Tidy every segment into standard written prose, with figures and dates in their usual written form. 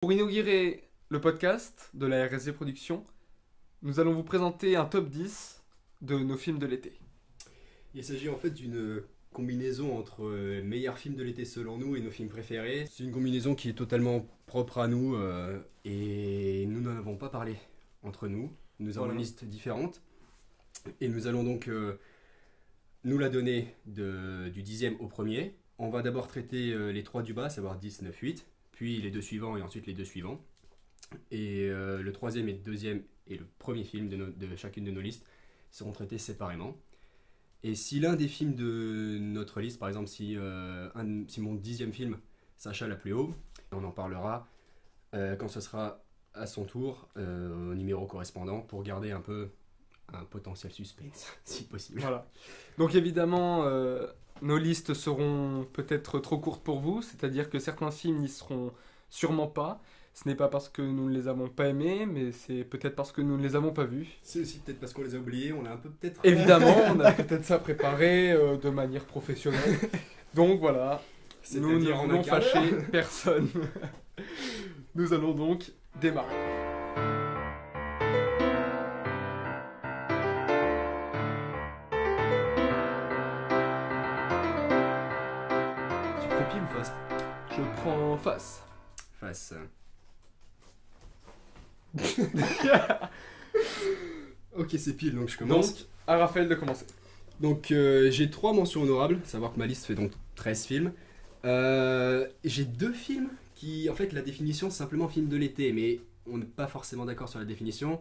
Pour inaugurer le podcast de la RSG Productions, nous allons vous présenter un top 10 de nos films de l'été. Il s'agit en fait d'une combinaison entre meilleurs films de l'été selon nous et nos films préférés. C'est une combinaison qui est totalement propre à nous et nous n'en avons pas parlé entre nous. Nous avons une liste différente et nous allons donc nous la donner du 10e au premier. On va d'abord traiter les trois du bas, à savoir 10, 9, 8, puis les deux suivants et ensuite les deux suivants. Et le troisième et le deuxième et le premier film de chacune de nos listes seront traités séparément. Et si l'un des films de notre liste, par exemple si mon 10e film s'achale à plus haut, on en parlera quand ce sera à son tour au numéro correspondant pour garder un peu un potentiel suspense si possible. Voilà. Donc évidemment, nos listes seront peut-être trop courtes pour vous, c'est-à-dire que certains films n'y seront sûrement pas. Ce n'est pas parce que nous ne les avons pas aimés, mais c'est peut-être parce que nous ne les avons pas vus. C'est aussi peut-être parce qu'on les a oubliés, on a un peu peut-être... Évidemment, on a peut-être ça préparé de manière professionnelle. Donc voilà, nous ne voulons fâcher personne. Nous allons donc démarrer. Tu prends pile ou face? Je prends face. Face. Ok, c'est pile, donc je commence. Donc, à Raphaël de commencer. Donc j'ai 3 mentions honorables, savoir que ma liste fait donc 13 films. J'ai 2 films qui, en fait, la définition c'est simplement film de l'été, mais on n'est pas forcément d'accord sur la définition.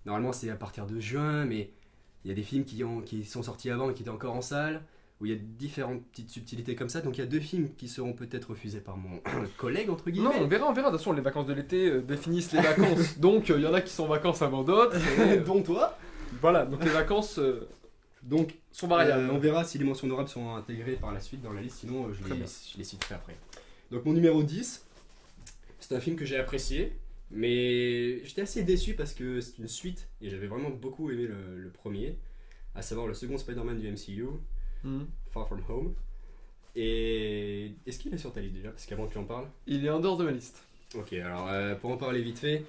Normalement c'est à partir de juin, mais il y a des films qui sont sortis avant et qui étaient encore en salle, où il y a différentes petites subtilités comme ça. Donc il y a 2 films qui seront peut-être refusés par mon collègue, entre guillemets. Non, on verra. De toute façon, les vacances de l'été définissent les vacances. Donc, il y en a qui sont en vacances avant d'autres. Dont toi. Voilà, donc les vacances Donc sont variables. on verra si les mentions honorables sont intégrées par la suite dans la liste, sinon Très bien. je les citerai après. Donc mon numéro 10, c'est un film que j'ai apprécié, mais j'étais assez déçu parce que c'est une suite et j'avais vraiment beaucoup aimé le premier, à savoir le second Spider-Man du MCU, Far From Home. Et est-ce qu'il est sur ta liste déjà? Parce qu'avant que tu en parles. Il est en dehors de ma liste. Ok, alors pour en parler vite fait,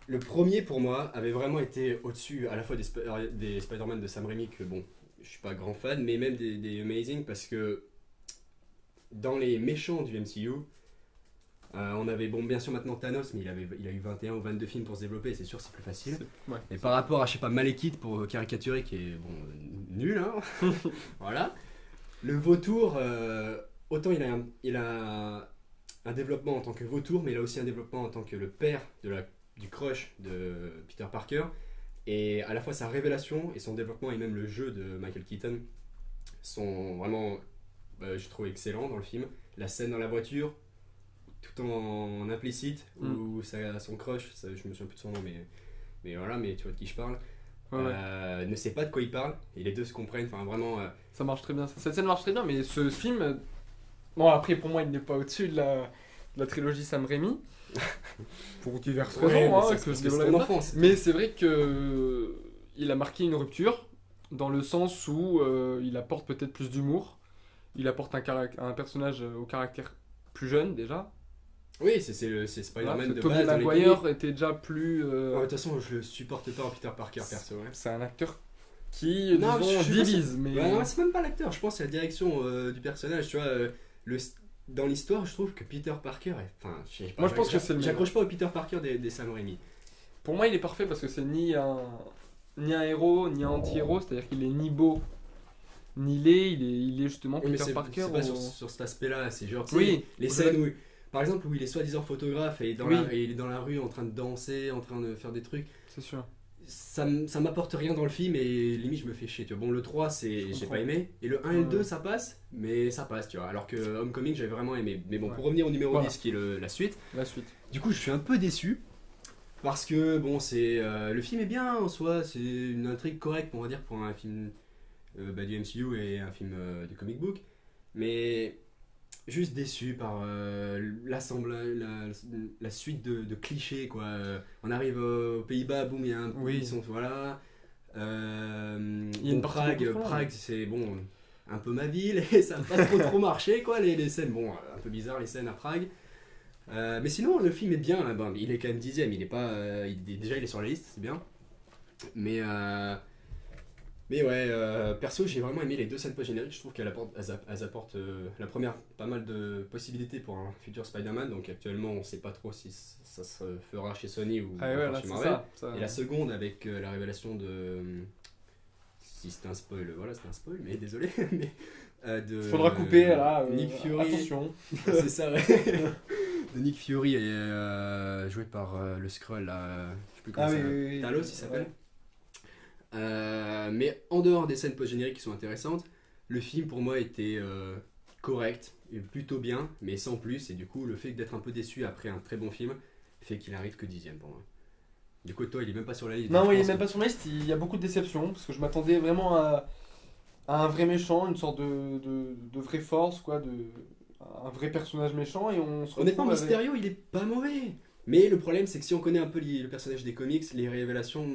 le premier pour moi avait vraiment été au-dessus à la fois des Spider-Man de Sam Raimi, que bon, je suis pas grand fan, mais même des Amazing, parce que dans les méchants du MCU, on avait, bon, bien sûr maintenant Thanos, mais il a eu 21 ou 22 films pour se développer, et c'est sûr c'est plus facile. Ouais. Et par rapport à, je sais pas, Malekith pour caricaturer, qui est bon, nul, hein. Voilà. Le vautour, autant il a un développement en tant que vautour, mais il a aussi un développement en tant que le père du crush de Peter Parker. Et à la fois sa révélation et son développement et même le jeu de Michael Keaton sont vraiment, je trouve, excellents dans le film. La scène dans la voiture, tout en implicite, où son crush, je me souviens plus de son nom, mais voilà, mais tu vois de qui je parle. Ouais. Ne sait pas de quoi il parle et les deux se comprennent, enfin vraiment Ça marche très bien. Cette scène marche très bien, mais ce film, bon, après pour moi il n'est pas au-dessus de la trilogie Sam Raimi pour diverses raisons, hein, que je dévoile pas. Mais c'est vrai que il a marqué une rupture dans le sens où il apporte peut-être plus d'humour, il apporte un personnage au caractère plus jeune déjà. Oui, c'est Spider-Man de Tobey base. Maguire était déjà plus. De toute façon, je le supporte pas en Peter Parker perso. Ouais. C'est un acteur qui disons, divise, mais. Ouais, c'est même pas l'acteur, je pense que c'est la direction du personnage. Tu vois, dans l'histoire, je trouve que Peter Parker est. Enfin, moi je pense que c'est le. J'accroche pas au Peter Parker des Sam Raimi. Pour moi, il est parfait parce que c'est ni un héros, ni un anti-héros, c'est-à-dire qu'il est ni beau, ni laid, il est justement Oui, Peter Parker. C'est pas sur cet aspect-là, c'est genre. Oui, les scènes où. Par exemple, où il est soi-disant photographe et il est dans la rue en train de danser, en train de faire des trucs. C'est sûr. Ça m'apporte rien dans le film et limite je me fais chier. Tu vois. Bon, le 3, j'ai pas aimé. Et le 1 et le 2, ça passe, mais ça passe, tu vois. Alors que Homecoming, j'avais vraiment aimé. Mais bon, pour revenir au numéro 10, qui est la suite. La suite. Du coup, je suis un peu déçu. Parce que, bon, le film est bien en soi. C'est une intrigue correcte, on va dire, pour un film du MCU et un film de comic book. Mais. Juste déçu par l'assemblage, la suite de clichés, quoi. On arrive aux Pays-Bas, boum, il y a un... Oui. Ils sont, voilà. Il y a une Prague, c'est bon, un peu ma ville, et ça n'a pas trop marché, quoi, les scènes, bon, un peu bizarre les scènes à Prague. Mais sinon, le film est bien. Hein. Bon, il est quand même 10ème. Il est pas, déjà, il est sur la liste, c'est bien. Mais ouais, perso, j'ai vraiment aimé les 2 scènes post-génériques. Je trouve qu'elles apportent la première pas mal de possibilités pour un futur Spider-Man. Donc actuellement, on sait pas trop si ça se fera chez Sony ou chez Marvel. Et la seconde, avec la révélation de. Si c'était un spoil, voilà, c'était un spoil, mais désolé. Mais, faudra couper là. Nick Fury. Attention. C'est ça, ouais. De Nick Fury, joué par le Skrull, là. Je sais plus comment ça s'appelle. Talos, il s'appelle. Mais en dehors des scènes post-génériques qui sont intéressantes, le film pour moi était correct, plutôt bien, mais sans plus. Et du coup, le fait d'être un peu déçu après un très bon film fait qu'il arrive que 10ème pour moi. Du coup, toi, il est même pas sur la liste. Non, il est même pas sur la liste. Il y a beaucoup de déceptions parce que je m'attendais vraiment à un vrai méchant, une sorte de vraie force, quoi, un vrai personnage méchant. Et honnêtement, Mysterio, il est pas mauvais. Mais le problème, c'est que si on connaît un peu le personnage des comics, les révélations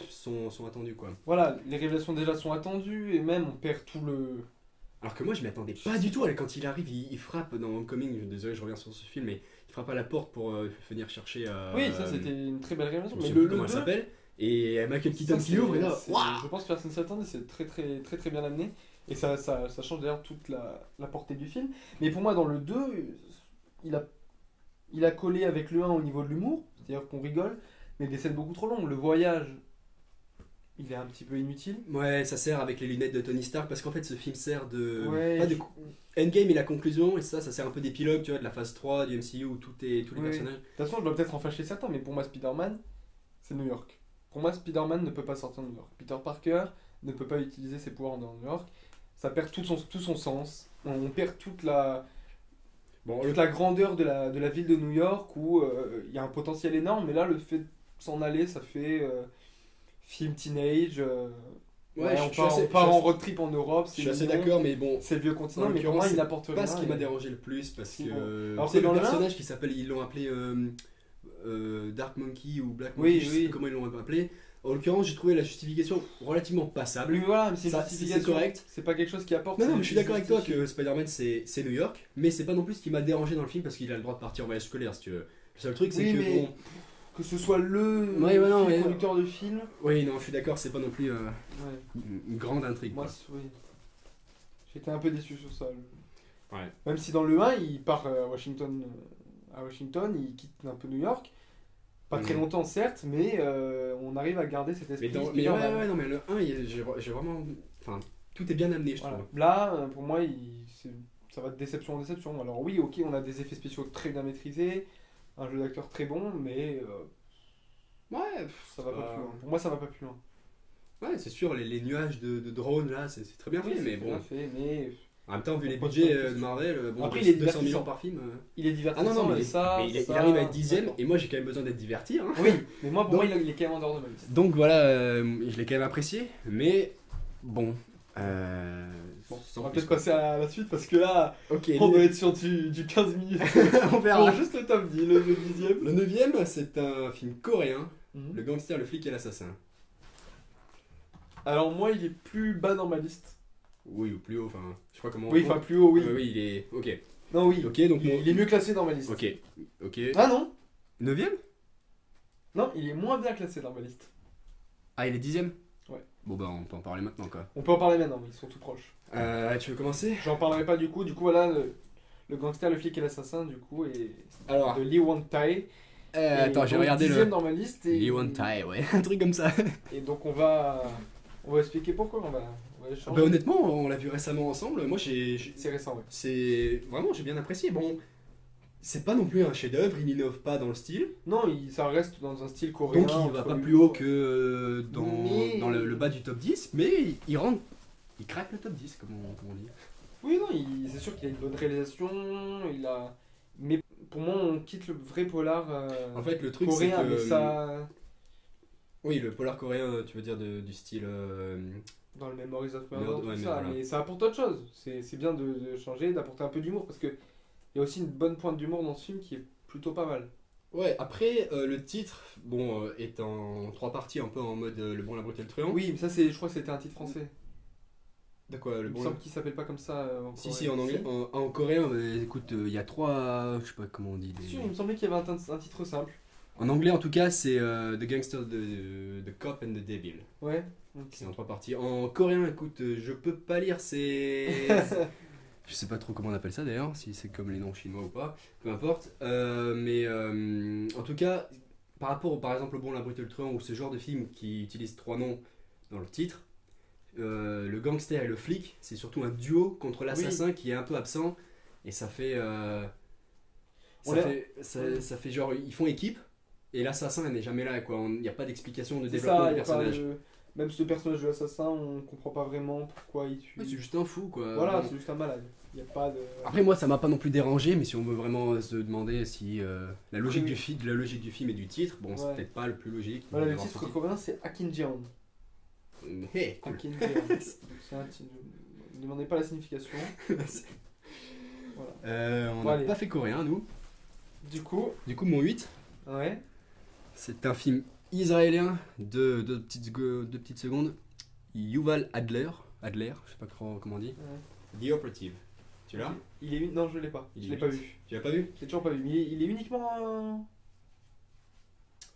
sont attendues, quoi. Voilà, les révélations déjà sont attendues et même on perd tout le. Alors que moi, je m'y attendais pas du tout. Quand il arrive, il frappe dans Homecoming. Désolé, je reviens sur ce film, mais il frappe à la porte pour venir chercher. Oui, ça c'était une très belle révélation. Mais comment elle s'appelle? Et Michael Keaton qui ouvre et là, waouh! Je pense que personne ne s'y attendait, c'est très bien amené. Et ça change d'ailleurs toute la portée du film. Mais pour moi, dans le 2, il a collé avec le 1 au niveau de l'humour, c'est-à-dire qu'on rigole, mais des scènes beaucoup trop longues. Le voyage, il est un petit peu inutile. Ouais, ça sert avec les lunettes de Tony Stark, parce qu'en fait, ce film sert de. Ouais, Endgame et la conclusion, et ça sert un peu d'épilogue, tu vois, de la phase 3 du MCU où tous les personnages. De toute façon, je dois peut-être en fâcher certains, mais pour moi, Spider-Man, c'est New York. Pour moi, Spider-Man ne peut pas sortir de New York. Peter Parker ne peut pas utiliser ses pouvoirs dans New York. Ça perd tout son sens. On perd toute la grandeur de la ville de New York où il y a un potentiel énorme. Mais là, le fait de s'en aller, ça fait film teenage. On part en road trip en Europe. Je suis assez d'accord, mais bon. C'est le vieux continent, mais pour moi, il n'apporte rien. C'est pas ce qui m'a dérangé le plus, parce que. Alors c'est le personnage qui s'appelle, ils l'ont appelé Dark Monkey ou Black Monkey, je sais plus comment ils l'ont appelé. En l'occurrence, j'ai trouvé la justification relativement passable. Mais voilà, mais c'est correct. C'est pas quelque chose qui apporte. Non, mais je suis d'accord avec toi que Spider-Man c'est New York, mais c'est pas non plus ce qui m'a dérangé dans le film parce qu'il a le droit de partir en voyage scolaire, si tu veux. Le seul truc, c'est que bon. Que ce soit le conducteur de film. Oui, non, je suis d'accord, c'est pas non plus une grande intrigue. Moi, oui. J'étais un peu déçu sur ça. Ouais. Même si dans le 1, il part à Washington, il quitte un peu New York. Pas très longtemps, certes, mais on arrive à garder cet esprit. Non, mais le 1, j'ai vraiment. Enfin, tout est bien amené, je trouve. Là, pour moi, ça va de déception en déception. Alors, oui, ok, on a des effets spéciaux très bien maîtrisés, un jeu d'acteur très bon, mais. Ça va pas plus loin. Pour moi, ça va pas plus loin. Ouais, c'est sûr, les nuages de drones là, c'est très bien fait, mais bon. Bien fait, mais. En même temps, vu les budgets de Marvel, bon, après, il est 200 millions par film. Il est divertissant. Ah non, mais il arrive à être 10ème, et moi j'ai quand même besoin d'être diverti. Hein. Oui, mais moi pour moi, il est quand même en dehors de ma liste. Donc voilà, je l'ai quand même apprécié, mais bon. On va peut-être passer à la suite parce que là, on doit être sur du 15 minutes. On verra. Juste le top 10, le 10ème. Le 9ème, c'est un film coréen, Le gangster, le flic et l'assassin. Alors moi, il est plus bas dans ma liste. Oui, ou plus haut, enfin, je crois comment. Oui, enfin plus haut, oui. Oui, il est. Ok. Non, oui. Ok, donc il est mieux classé dans ma liste. Ok. Ah non 9ème? Non, il est moins bien classé dans ma liste. Ah, il est 10ème? Ouais. Bon, bah, on peut en parler maintenant, quoi. On peut en parler maintenant, mais ils sont tout proches. Tu veux commencer? J'en parlerai pas du coup. Du coup, voilà, le gangster, le flic et l'assassin, du coup, et alors de Lee Won-tae. Attends, j'ai regardé le. 10ème dans ma liste. Lee Won-tae, ouais, un truc comme ça. Et donc, on va expliquer pourquoi. On va bah, honnêtement, on l'a vu récemment ensemble. Moi, c'est récent, ouais. C'est vraiment, j'ai bien apprécié. Bon, c'est pas non plus un chef-d'œuvre, il n'innove pas dans le style. Non, ça reste dans un style coréen. Donc, il va pas plus haut que dans le bas du top 10, mais il craque le top 10, comme on dit. Oui, non, c'est sûr qu'il a une bonne réalisation. Mais pour moi, on quitte le vrai polar en fait, le truc, coréen, c'est que... mais ça. Oui, le polar coréen, tu veux dire du style. Dans le Memories of Murder, ouais, tout ça, voilà. mais ça apporte autre chose. C'est bien de changer, d'apporter un peu d'humour, parce qu'il y a aussi une bonne pointe d'humour dans ce film qui est plutôt pas mal. Ouais, après, le titre, bon, est en 3 parties, un peu en mode Le Bon, la Brute et le Truand. Oui, mais ça, je crois que c'était un titre français. De quoi, le Il me bon semble qu'il s'appelle pas comme ça en Si, Corée. si, en anglais. En coréen, écoute, il y a 3. Je sais pas comment on dit. Si, il me semblait qu'il y avait un titre simple. En anglais, en tout cas, c'est The Gangster, the Cop and the Devil. Ouais. C'est en 3 parties. En coréen, écoute, je peux pas lire, c'est. Je sais pas trop comment on appelle ça d'ailleurs, si c'est comme les noms chinois ou pas, peu importe. En tout cas, par rapport par exemple au Bon, la Brute et le Truand ou ce genre de film qui utilise 3 noms dans le titre, le gangster et le flic, c'est surtout un duo contre l'assassin qui est un peu absent et ça fait. Ça fait genre, ils font équipe et l'assassin n'est jamais là, quoi. Il n'y a pas d'explication de développement du personnage. Même ce personnage de l'assassin, on comprend pas vraiment pourquoi il tue. Ouais, c'est juste un fou, quoi. Voilà, bon. C'est juste un malade. Y a pas de... Après, moi, ça m'a pas non plus dérangé, mais si on veut vraiment se demander si la logique du film et du titre, bon, c'est peut-être pas le plus logique. Voilà, le titre coréen, c'est Akinjeon. Hey, cool. Akinjeon. C'est un titre. Ne demandez pas la signification. Voilà. On n'a pas fait coréen, nous. Du coup, mon 8. Ouais. C'est un film israélien de 2 petites secondes. Yuval Adler, je sais pas comment on dit. Ouais. The Operative. Tu l'as? Non, je l'ai pas. Je l'ai pas vu. Tu l'as pas vu? Je l'ai toujours pas vu. Mais il est uniquement.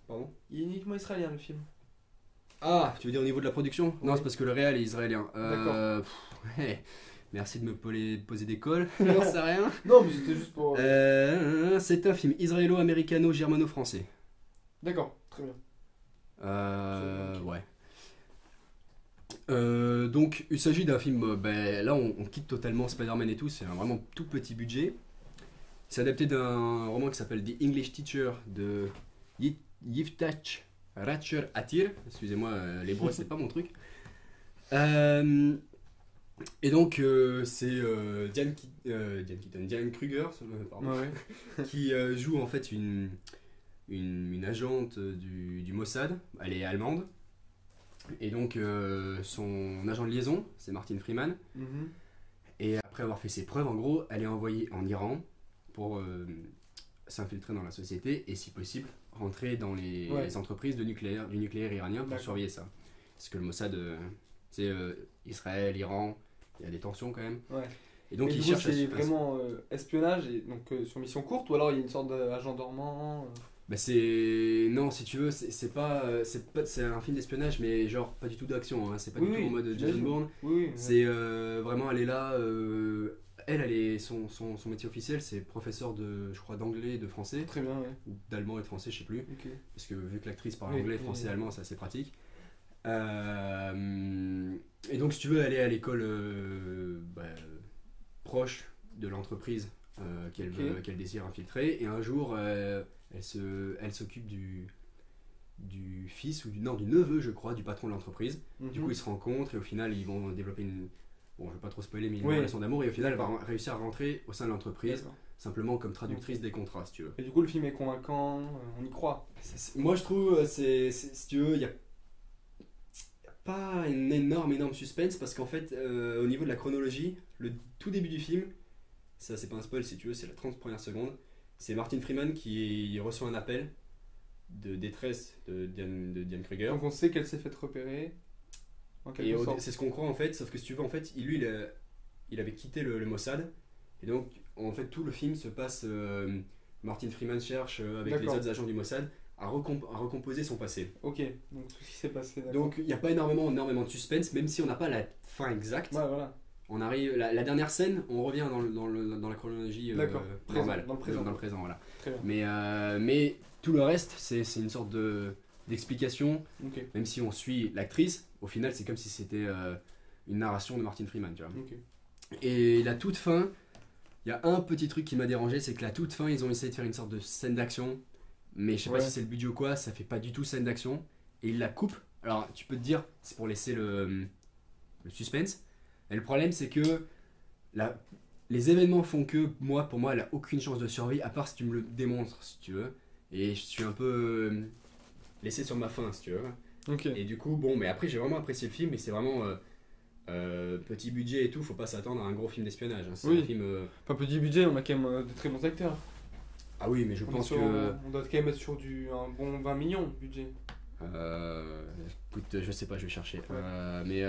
Pardon? Il est uniquement israélien le film. Ah, tu veux dire au niveau de la production? Oui. Non, c'est parce que le réel est israélien. D'accord. Merci de me poser des cols. J'en sais rien. Non, mais c'était juste pour. C'est un film israélo-américano-germano-français. D'accord, très bien. Ouais. Donc il s'agit d'un film, là on quitte totalement Spider-Man et tout, c'est un vraiment tout petit budget. C'est adapté d'un roman qui s'appelle The English Teacher de Yiftach Ratcher Atir. Excusez-moi, l'hébreu c'est pas mon truc. Et donc c'est Diane Kruger, pardon, ouais. Qui joue en fait une agente du Mossad, elle est allemande. Et donc son agent de liaison, c'est Martin Freeman. Et après avoir fait ses preuves, en gros, elle est envoyée en Iran pour s'infiltrer dans la société et si possible rentrer dans les entreprises du nucléaire iranien pour surveiller ça. Parce que le Mossad, c'est Israël, Iran, il y a des tensions quand même. Ouais. Et donc il cherche c'est vraiment espionnage et donc sur mission courte ou alors il y a une sorte d'agent dormant non, si tu veux, c'est un film d'espionnage, mais genre pas du tout d'action, hein. C'est pas du tout en mode Jason Bourne. C'est vraiment, elle est là, son métier officiel, c'est professeur je crois, d'anglais et de français. Très bien, ouais. Ou d'allemand et de français, je sais plus. Okay. Parce que vu que l'actrice parle anglais, français et allemand, c'est assez pratique. Et donc, si tu veux, elle est à l'école proche de l'entreprise qu'elle désire infiltrer, et un jour elle s'occupe du fils ou du neveu, je crois, du patron de l'entreprise. Du coup ils se rencontrent et au final ils vont développer je vais pas trop spoiler, mais une relation d'amour, et au final elle va réussir à rentrer au sein de l'entreprise simplement comme traductrice des contrats, si tu veux. Et du coup le film est convaincant, on y croit. Moi je trouve si tu veux, il y a pas un énorme suspense parce qu'en fait au niveau de la chronologie, le tout début du film, ça c'est pas un spoil si tu veux, c'est la 30 premières secondes, c'est Martin Freeman qui reçoit un appel de détresse de Diane Kruger. Donc on sait qu'elle s'est fait repérer. Et c'est ce qu'on croit en fait, sauf que si tu veux, en fait, il avait quitté le Mossad, et donc en fait tout le film se passe, Martin Freeman cherche avec les autres agents du Mossad à recomposer son passé. Ok, donc tout ce qui s'est passé. Donc il n'y a pas énormément de suspense, même si on n'a pas la fin exacte. Ouais, voilà. On arrive, la dernière scène, on revient dans la chronologie normale, dans le présent, voilà. Mais tout le reste, c'est une sorte d'explication, même si on suit l'actrice, au final c'est comme si c'était une narration de Martin Freeman, tu vois. Et la toute fin, il y a un petit truc qui m'a dérangé, c'est que la toute fin, ils ont essayé de faire une sorte de scène d'action, mais je sais pas si c'est le budget ou quoi, ça fait pas du tout scène d'action, et ils la coupent. Alors tu peux te dire, c'est pour laisser le suspense. Et le problème, c'est que les événements font que pour moi, elle a aucune chance de survie, à part si tu me le démontres, si tu veux. Et je suis un peu laissé sur ma faim, si tu veux. Et du coup, mais après, j'ai vraiment apprécié le film, et c'est vraiment petit budget et tout, faut pas s'attendre à un gros film d'espionnage. Hein. C'est un film. Pas petit budget, on a quand même de très bons acteurs. Ah oui, mais je pense que. On doit quand même être sur un bon 20 millions de budget. Écoute, je sais pas, je vais chercher. Mais.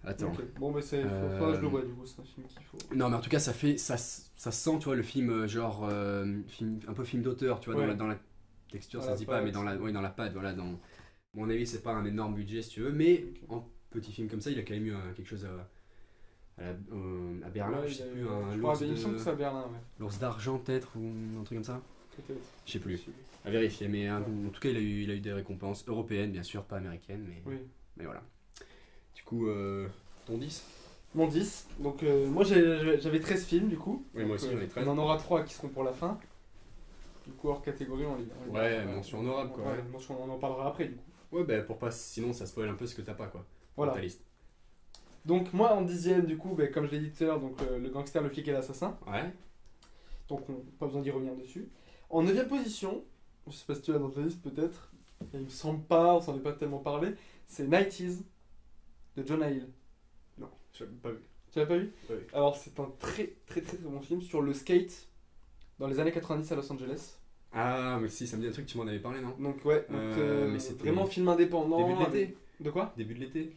Attends. Okay. Bon, mais c'est. Faudra que je le vois, du coup, c'est un film qu'il faut. Non, mais en tout cas, ça sent, tu vois, le film, genre. Un peu film d'auteur, tu vois, dans la texture, ça se dit pas, mais dans la patte, voilà. Dans mon avis, c'est pas un énorme budget, si tu veux, mais en petit film comme ça, il a quand même eu quelque chose à Berlin, je sais plus, il me semble que c'est à Berlin, ouais. L'ours d'argent, peut-être, ou un truc comme ça. Peut-être. Je sais plus. À vérifier, mais en tout cas, il a eu des récompenses européennes, bien sûr, pas américaines, mais voilà. Du coup, ton 10 ? Mon 10. Donc, moi, j'avais 13 films, du coup. Oui, moi aussi, j'en ai 13. On en aura 3 qui seront pour la fin. Du coup, hors catégorie, on les ouais, mention honorable, quoi. Ouais, mention, on en parlera après, du coup. Ouais, bah, pour pas, sinon, ça spoil un peu ce que t'as pas, quoi. Voilà. Dans ta liste. Donc, moi, en 10ème, du coup, bah, comme je l'ai dit tout à l'heure, donc, le gangster, le flic et l'assassin. Ouais. Donc, pas besoin d'y revenir dessus. En 9ème position, je sais pas si tu l'as dans ta liste, peut-être. Il me semble pas, on s'en est pas tellement parlé. C'est 90s de Jonah Hill. Non, je l'ai pas vu. Tu l'as pas vu ? Oui. Alors, c'est un très bon film sur le skate dans les années 90 à Los Angeles. Ah, mais si, ça me dit un truc, tu m'en avais parlé, non ? Donc, ouais, mais c'était vraiment film indépendant. Début de l'été. De quoi ? Début de l'été.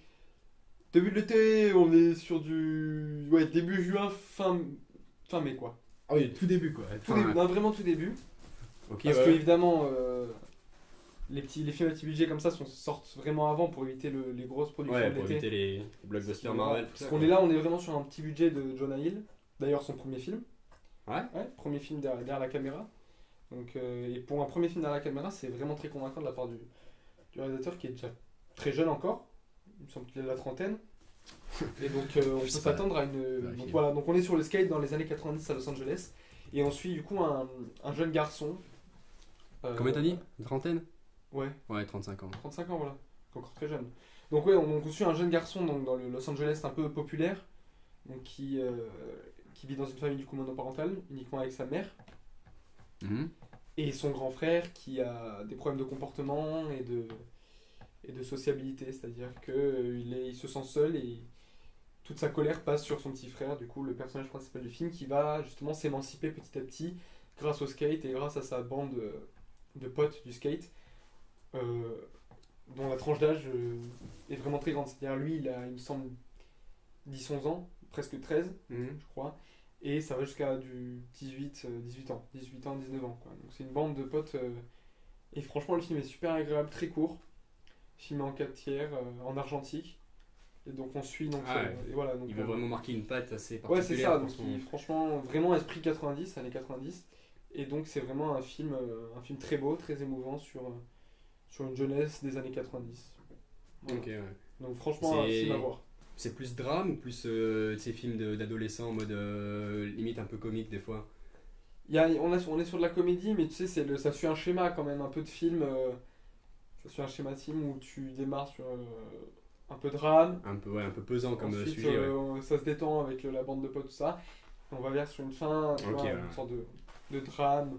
Début de l'été, on est sur du. Ouais, début juin, fin mai, quoi. Ah oui, tout début, quoi. Non, vraiment tout début. Ok, parce que, évidemment, les films à petit budget comme ça sortent vraiment avant pour éviter les grosses productions de l'été. Pour éviter les blockbusters Marvel. Parce qu'on est là, on est vraiment sur un petit budget de Jonah Hill. D'ailleurs, son premier film. Ouais. Premier film derrière la caméra. Donc, et pour un premier film derrière la caméra, c'est vraiment très convaincant de la part du réalisateur qui est déjà très jeune encore. Il me semble qu'il est de la trentaine. Et donc, on peut s'attendre à une. Donc, voilà, donc on est sur le skate dans les années 90 à Los Angeles. Et on suit du coup un jeune garçon. Combien t'as dit ? Une trentaine ? Ouais. Ouais, 35 ans. 35 ans, voilà. Encore très jeune. Donc, ouais, on suit un jeune garçon donc, dans le Los Angeles un peu populaire. Donc, qui vit dans une famille du coup monoparentale, uniquement avec sa mère. Et son grand frère qui a des problèmes de comportement et de sociabilité, c'est-à-dire qu'il se sent seul et toute sa colère passe sur son petit frère, du coup le personnage principal du film qui va justement s'émanciper petit à petit grâce au skate et grâce à sa bande de potes du skate dont la tranche d'âge est vraiment très grande, c'est-à-dire lui il me semble 10-11 ans, presque 13 je crois. Et ça va jusqu'à du 18 ans, 19 ans quoi. Donc c'est une bande de potes et franchement le film est super agréable, très court, filmé en 4/3 en argentique. Et donc on suit donc et voilà, donc, il veut vraiment marquer une patte assez particulière. Ouais, c'est ça, donc franchement vraiment esprit 90, années 90 et donc c'est vraiment un film très beau, très émouvant sur une jeunesse des années 90. Voilà. OK, ouais. Donc franchement un film à voir. C'est plus drame ou plus ces films d'adolescents en mode limite un peu comique des fois? On est sur de la comédie, mais tu sais, ça suit un schéma quand même, un peu de film. Ça suit un schéma de film où tu démarres sur un peu de drame. Un peu pesant comme ensuite, sujet. Ça se détend avec la bande de potes, tout ça. Et on va vers sur une fin, une sorte de drame.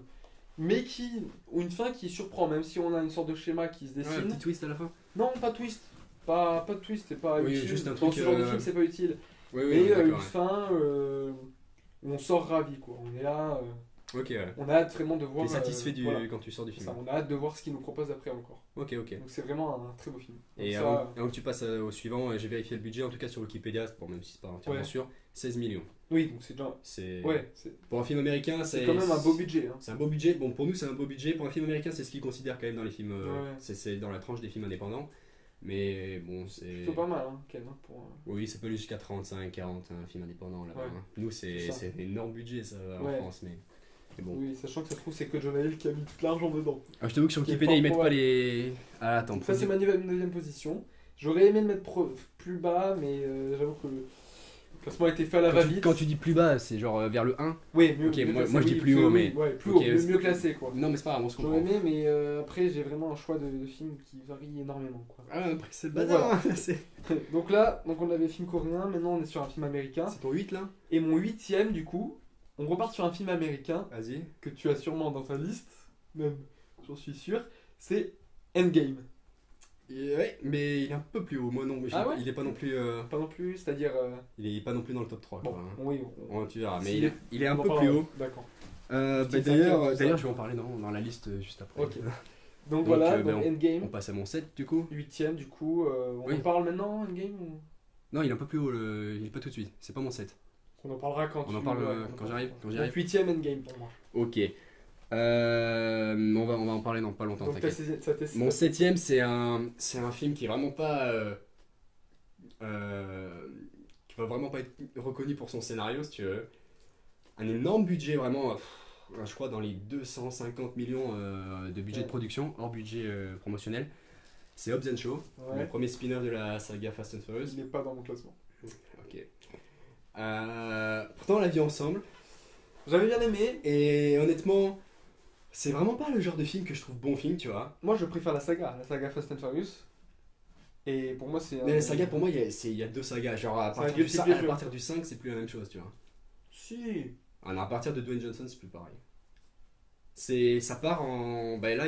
Mais une fin qui surprend, même si on a une sorte de schéma qui se dessine. Un petit twist à la fin? Non, pas de twist. Pas de twist, c'est pas utile. Juste un dans truc, ce genre de film, c'est pas utile. Mais une fin où on sort ravi, quoi. On est là. On a hâte vraiment de voir. T'es satisfait quand tu sors du film. Ça, on a hâte de voir ce qu'il nous propose après encore. Ok. Donc c'est vraiment un très beau film. Donc et avant que tu passes au suivant, j'ai vérifié le budget, en tout cas sur Wikipédia, même si c'est pas entièrement sûr, 16 millions. Oui, donc c'est déjà. Pour un film américain, c'est quand même un beau budget. Hein. C'est un beau budget. Bon, pour nous, c'est un beau budget. Pour un film américain, c'est ce qu'ils considèrent quand même dans les films. C'est dans la tranche des films indépendants. Mais bon, c'est plutôt pas mal, hein, quand même. Oui, ça peut aller jusqu'à 35, 40, un film indépendant là-bas. Hein. Nous, c'est un énorme budget ça en France, mais bon. Oui, sachant que ça se trouve, c'est que Jonah Hill qui a mis tout l'argent dedans. Je t'avoue que sur Wikipédia, ils mettent pas les. Ah, attends. Ça, c'est ma 9ème position. J'aurais aimé le mettre plus bas, mais j'avoue que le classement a été fait à la va-vite. Quand tu dis plus bas, c'est genre vers le 1? Oui, mieux. Ok, moi je dis plus haut, mais. Ouais, plus haut, mieux classé quoi. Non, mais c'est pas grave, on se comprend. J'aurais aimé, mais après, j'ai vraiment un choix de films qui varie énormément quoi. Ah, après, c'est le bazar. Donc là, on avait film coréen, maintenant on est sur un film américain. C'est ton 8 là? Et mon 8ème, du coup, on repart sur un film américain. Vas-y. Que tu as sûrement dans ta liste, même, j'en suis sûr. C'est Endgame. Ouais, mais il est un peu plus haut. Moi non, il est pas non plus. Pas non plus, c'est-à-dire. Il est pas non plus dans le top 3. Bon, quoi, hein. Oui. Tu verras, mais il est un peu plus haut. D'accord. D'ailleurs, je vais en parler dans la liste juste après. Ok. Donc voilà, on, Endgame. On passe à mon 7 du coup. 8ème du coup. On en parle maintenant, Endgame ou... Non, il est un peu plus haut, il est pas tout de suite, c'est pas mon 7. On en parlera quand on en parle quand j'arrive. Donc 8ème Endgame pour moi. Ok. On va en parler dans pas longtemps. Donc mon 7ème, c'est un film qui est vraiment pas. Qui va vraiment pas être reconnu pour son scénario, si tu veux. Un énorme budget, vraiment. Je crois dans les 250 millions de budget de production, hors budget promotionnel. C'est Hobbs & Shaw, le premier spin-off de la saga Fast and Furious. Il n'est pas dans mon classement. Ok. Pourtant, on l'a vu ensemble. J'avais bien aimé. Et honnêtement, c'est vraiment pas le genre de film que je trouve bon film, tu vois. Moi, je préfère la saga Fast and Furious. Et pour moi, c'est. Mais la saga, pour moi, il y a deux sagas. Genre, à partir du 5, c'est plus la même chose, tu vois. Si. Ah non, à partir de Dwayne Johnson, c'est plus pareil. Ça part en. Bah là,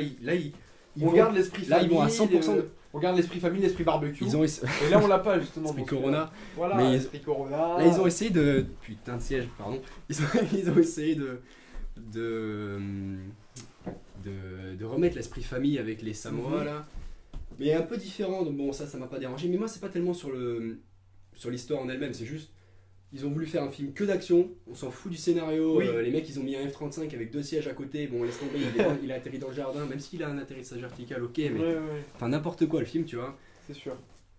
on garde l'esprit famille. Là, ils vont à 100%. On garde l'esprit famille, l'esprit barbecue. Et là, on l'a pas, justement. L'esprit Corona. Voilà, mais l'esprit Corona. Là, ils ont essayé de. Putain de siège, pardon. Ils ont essayé de remettre l'esprit famille avec les Samoa, là. Mais un peu différent, donc bon, ça m'a pas dérangé. Mais moi, c'est pas tellement sur l'histoire en elle-même, c'est juste. Ils ont voulu faire un film que d'action, on s'en fout du scénario. Oui. Les mecs, ils ont mis un F-35 avec 2 sièges à côté. Bon, laisse tomber, il a atterri dans le jardin, même s'il a un atterrissage vertical, ok, mais. Enfin, n'importe quoi le film, tu vois. C'est sûr.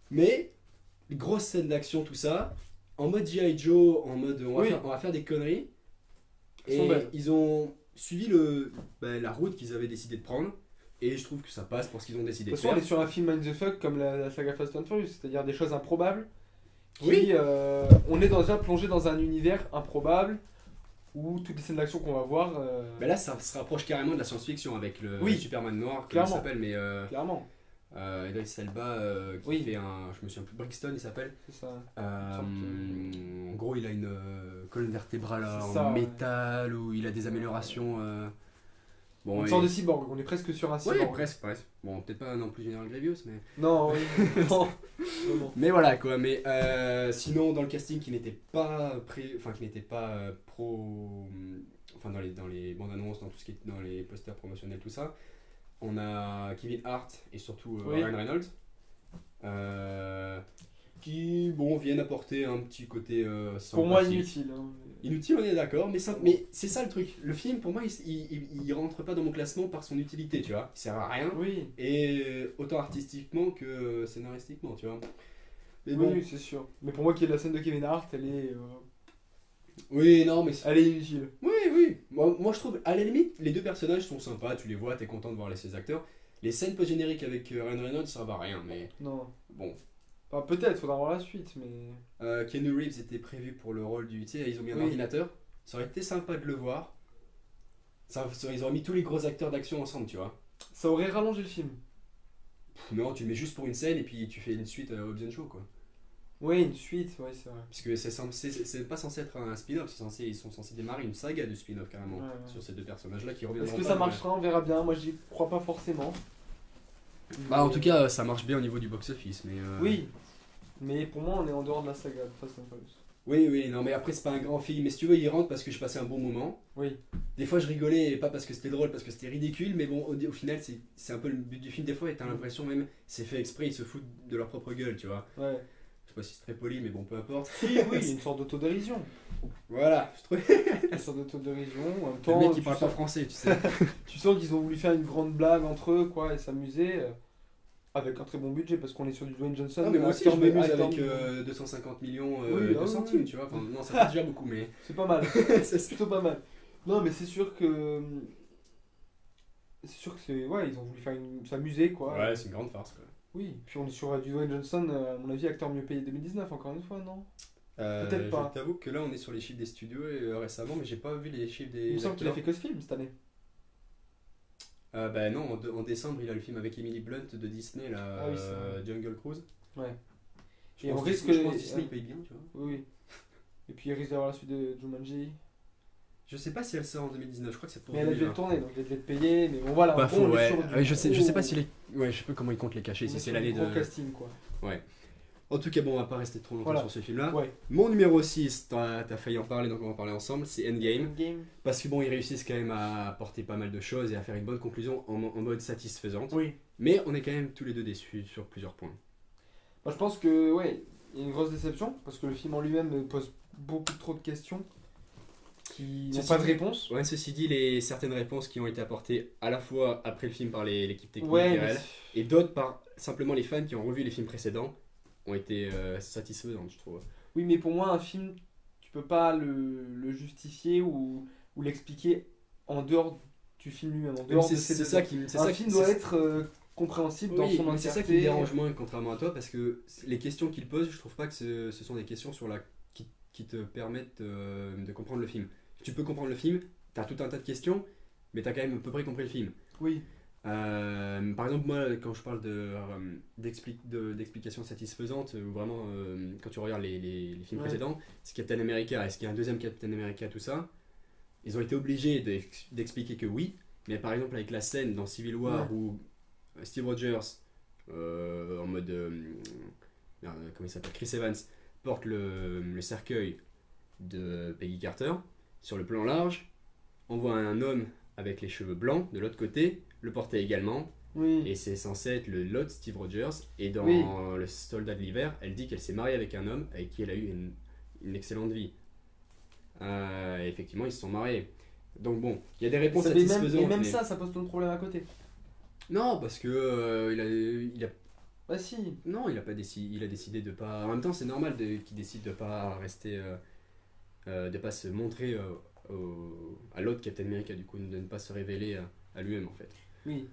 Mais, grosse scène d'action, tout ça, en mode G.I. Joe, en mode on va faire des conneries. Et ils ont suivi la route qu'ils avaient décidé de prendre. Et je trouve que ça passe pour ce qu'ils ont décidé de faire. De toute façon, on est sur un film mind the fuck comme la saga Fast and Furious, c'est-à-dire des choses improbables. On est déjà plongé dans un univers improbable où toutes les scènes d'action qu'on va voir. Mais là, ça se rapproche carrément de la science-fiction avec le Superman noir, comme il s'appelle, mais. Clairement. Idris Elba qui fait un. Je me souviens plus, Brixton il s'appelle. C'est ça. En gros, il a une colonne vertébrale en métal où il a des améliorations. Une sorte de cyborg, on est presque sur un cyborg. Ouais, presque. Bon, peut-être pas non plus General Grievous, mais. Non, oui. non. Mais voilà quoi. Mais sinon, dans le casting qui n'était pas qui n'était pas pro. Enfin, dans les bandes annonces, dans tout ce qui est dans les posters promotionnels, tout ça, on a Kevin Hart et surtout Ryan Reynolds. Qui viennent apporter un petit côté pour moi inutile. Inutile, on est d'accord, mais c'est ça le truc. Le film, pour moi, il rentre pas dans mon classement par son utilité, tu vois. Il sert à rien. Oui. Et autant artistiquement que scénaristiquement, tu vois. Mais bon. Oui, c'est sûr. Mais pour moi, qui est la scène de Kevin Hart, elle est. Oui, non, mais. Elle est inutile. Oui. Moi, je trouve, à la limite, les deux personnages sont sympas, tu les vois, t'es content de voir ces acteurs. Les scènes post-génériques avec Ryan Reynolds, ça va rien, mais. Non. Bon. Enfin, peut-être, faudra voir la suite, mais. Keanu Reeves était prévu pour le rôle du. Tu sais, ils ont mis un ordinateur. Ça aurait été sympa de le voir. Ils auraient mis tous les gros acteurs d'action ensemble, tu vois. Ça aurait rallongé le film. Non, tu le mets juste pour une scène et puis tu fais une suite à Hobbs & Shaw, quoi. Oui, une suite, ouais, c'est vrai. Parce que c'est pas censé être un spin-off, ils sont censés démarrer une saga de spin-off carrément sur ces deux personnages-là qui reviendront. Est-ce que ça marchera? On verra bien. Moi, j'y crois pas forcément. En tout cas, ça marche bien au niveau du box-office, mais. Oui. Mais pour moi, on est en dehors de la saga de Fast and Furious. Oui, non, mais après, c'est pas un grand film. Mais si tu veux, il rentre parce que je passais un bon moment. Oui. Des fois, je rigolais, et pas parce que c'était drôle, parce que c'était ridicule, mais bon, au final, c'est un peu le but du film. Des fois, et t'as l'impression même, c'est fait exprès, ils se foutent de leur propre gueule, tu vois. Ouais. Je sais pas si c'est très poli, mais bon, peu importe. Oui, une sorte d'autodérision. Voilà, je trouve. Une sorte d'autodérision. En même temps, le mec qui parle pas français, tu sais. Tu sens qu'ils ont voulu faire une grande blague entre eux, quoi, et s'amuser. Avec un très bon budget, parce qu'on est sur du Dwayne Johnson. Non, mais moi aussi, je m'amuse avec 250 millions de centimes, tu vois. Enfin, non, ça fait déjà beaucoup, mais. C'est pas mal. C'est plutôt pas mal. Non, mais c'est sûr que. C'est sûr que c'est. Ouais, ils ont voulu faire s'amuser, quoi. Ouais, c'est une grande farce, quoi. Oui, puis on est sur du Dwayne Johnson, à mon avis, acteur mieux payé 2019, encore une fois, non? Peut-être pas. Je t'avoue que là, on est sur les chiffres des studios récemment, mais j'ai pas vu les chiffres des. Il me semble qu'il a fait que ce film cette année. Bah non, en décembre, il a le film avec Emily Blunt de Disney, là, Jungle Cruise. Ouais. Je pense que Disney il paye bien, tu vois. Oui. Et puis il risque d'avoir la suite de Jumanji. Je sais pas si elle sort en 2019, je crois que c'est pour. Mais elle a dû être tournée, donc elle devait être payée, mais bon voilà. Je sais pas si les. Ouais, je sais pas comment ils comptent les cachets, si c'est l'année de. Gros casting, quoi. Ouais. En tout cas, bon, on va pas rester trop longtemps sur ce film-là. Ouais. Mon numéro 6, t'as failli en parler, donc on va en parler ensemble, c'est Endgame. Parce que bon, ils réussissent quand même à apporter pas mal de choses et à faire une bonne conclusion en mode satisfaisante. Oui. Mais on est quand même tous les deux déçus sur plusieurs points. Moi, je pense que, ouais, il y a une grosse déception parce que le film en lui-même pose beaucoup trop de questions qui n'ont pas de réponse. Ouais, ceci dit, certaines réponses qui ont été apportées à la fois après le film par l'équipe technique et d'autres par simplement les fans qui ont revu les films précédents ont été satisfaisantes, je trouve. Oui, mais pour moi, un film, tu peux pas le justifier ou l'expliquer en dehors du film lui-même. En dehors de ces ça qui, un film doit être compréhensible dans son entièreté. C'est ça qui me dérange moins, contrairement à toi, parce que les questions qu'il pose, je trouve pas que ce sont des questions qui te permettent de comprendre le film. Tu peux comprendre le film, t'as tout un tas de questions, mais t'as quand même à peu près compris le film. Oui. Par exemple, moi, quand je parle d'explications satisfaisantes, ou vraiment, quand tu regardes les films précédents, c'est Captain America, est-ce qu'il y a un deuxième Captain America, tout ça, ils ont été obligés d'expliquer que oui, mais par exemple, avec la scène dans Civil War où Steve Rogers, en mode. Comment il s'appelle, Chris Evans, porte le cercueil de Peggy Carter sur le plan large, on voit un homme avec les cheveux blancs de l'autre côté le porter également, et c'est censé être l'autre Steve Rogers, et dans Le Soldat de l'hiver, elle dit qu'elle s'est mariée avec un homme avec qui elle a eu une excellente vie. Et effectivement, ils se sont mariés. Donc bon, il y a des réponses satisfaisantes. Et même ça pose plein de problèmes à côté. Non, parce que il a bah si. Non, il a décidé de pas. En même temps, c'est normal qu'il décide de pas rester, de pas se montrer à l'autre Captain America, du coup, de ne pas se révéler à lui-même en fait. Oui.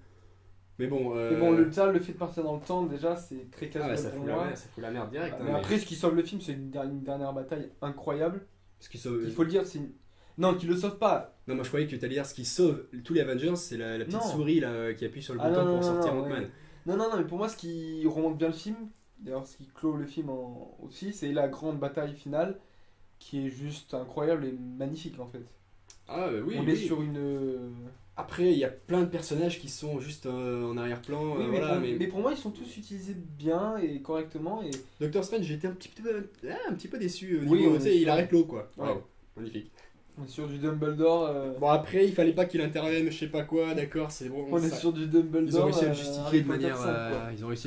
Mais bon. Le fait de partir dans le temps, déjà, c'est très casse-gueule pour moi. Ça fout la merde direct. Mais après, ce qui sauve le film, c'est une dernière bataille incroyable. Il faut le dire, c'est non, qui le sauve pas. Non, moi je croyais que tu allais dire ce qui sauve tous les Avengers, c'est la petite souris là, qui appuie sur le bouton pour sortir Ant-Man. Non, mais pour moi, ce qui remonte bien le film, d'ailleurs, ce qui clôt le film aussi, c'est la grande bataille finale qui est juste incroyable et magnifique en fait. Ah, oui. On est sur une. Après, il y a plein de personnages qui sont juste en arrière-plan. Mais pour moi, ils sont tous utilisés bien et correctement. Et... Doctor Strange, j'étais un petit peu déçu au niveau, il arrête l'eau quoi. Ouais. Wow, magnifique. On est sur du Dumbledore. Bon, après, il fallait pas qu'il intervienne, je sais pas quoi, d'accord, c'est bon. On est sur du Dumbledore. Ils ont réussi à le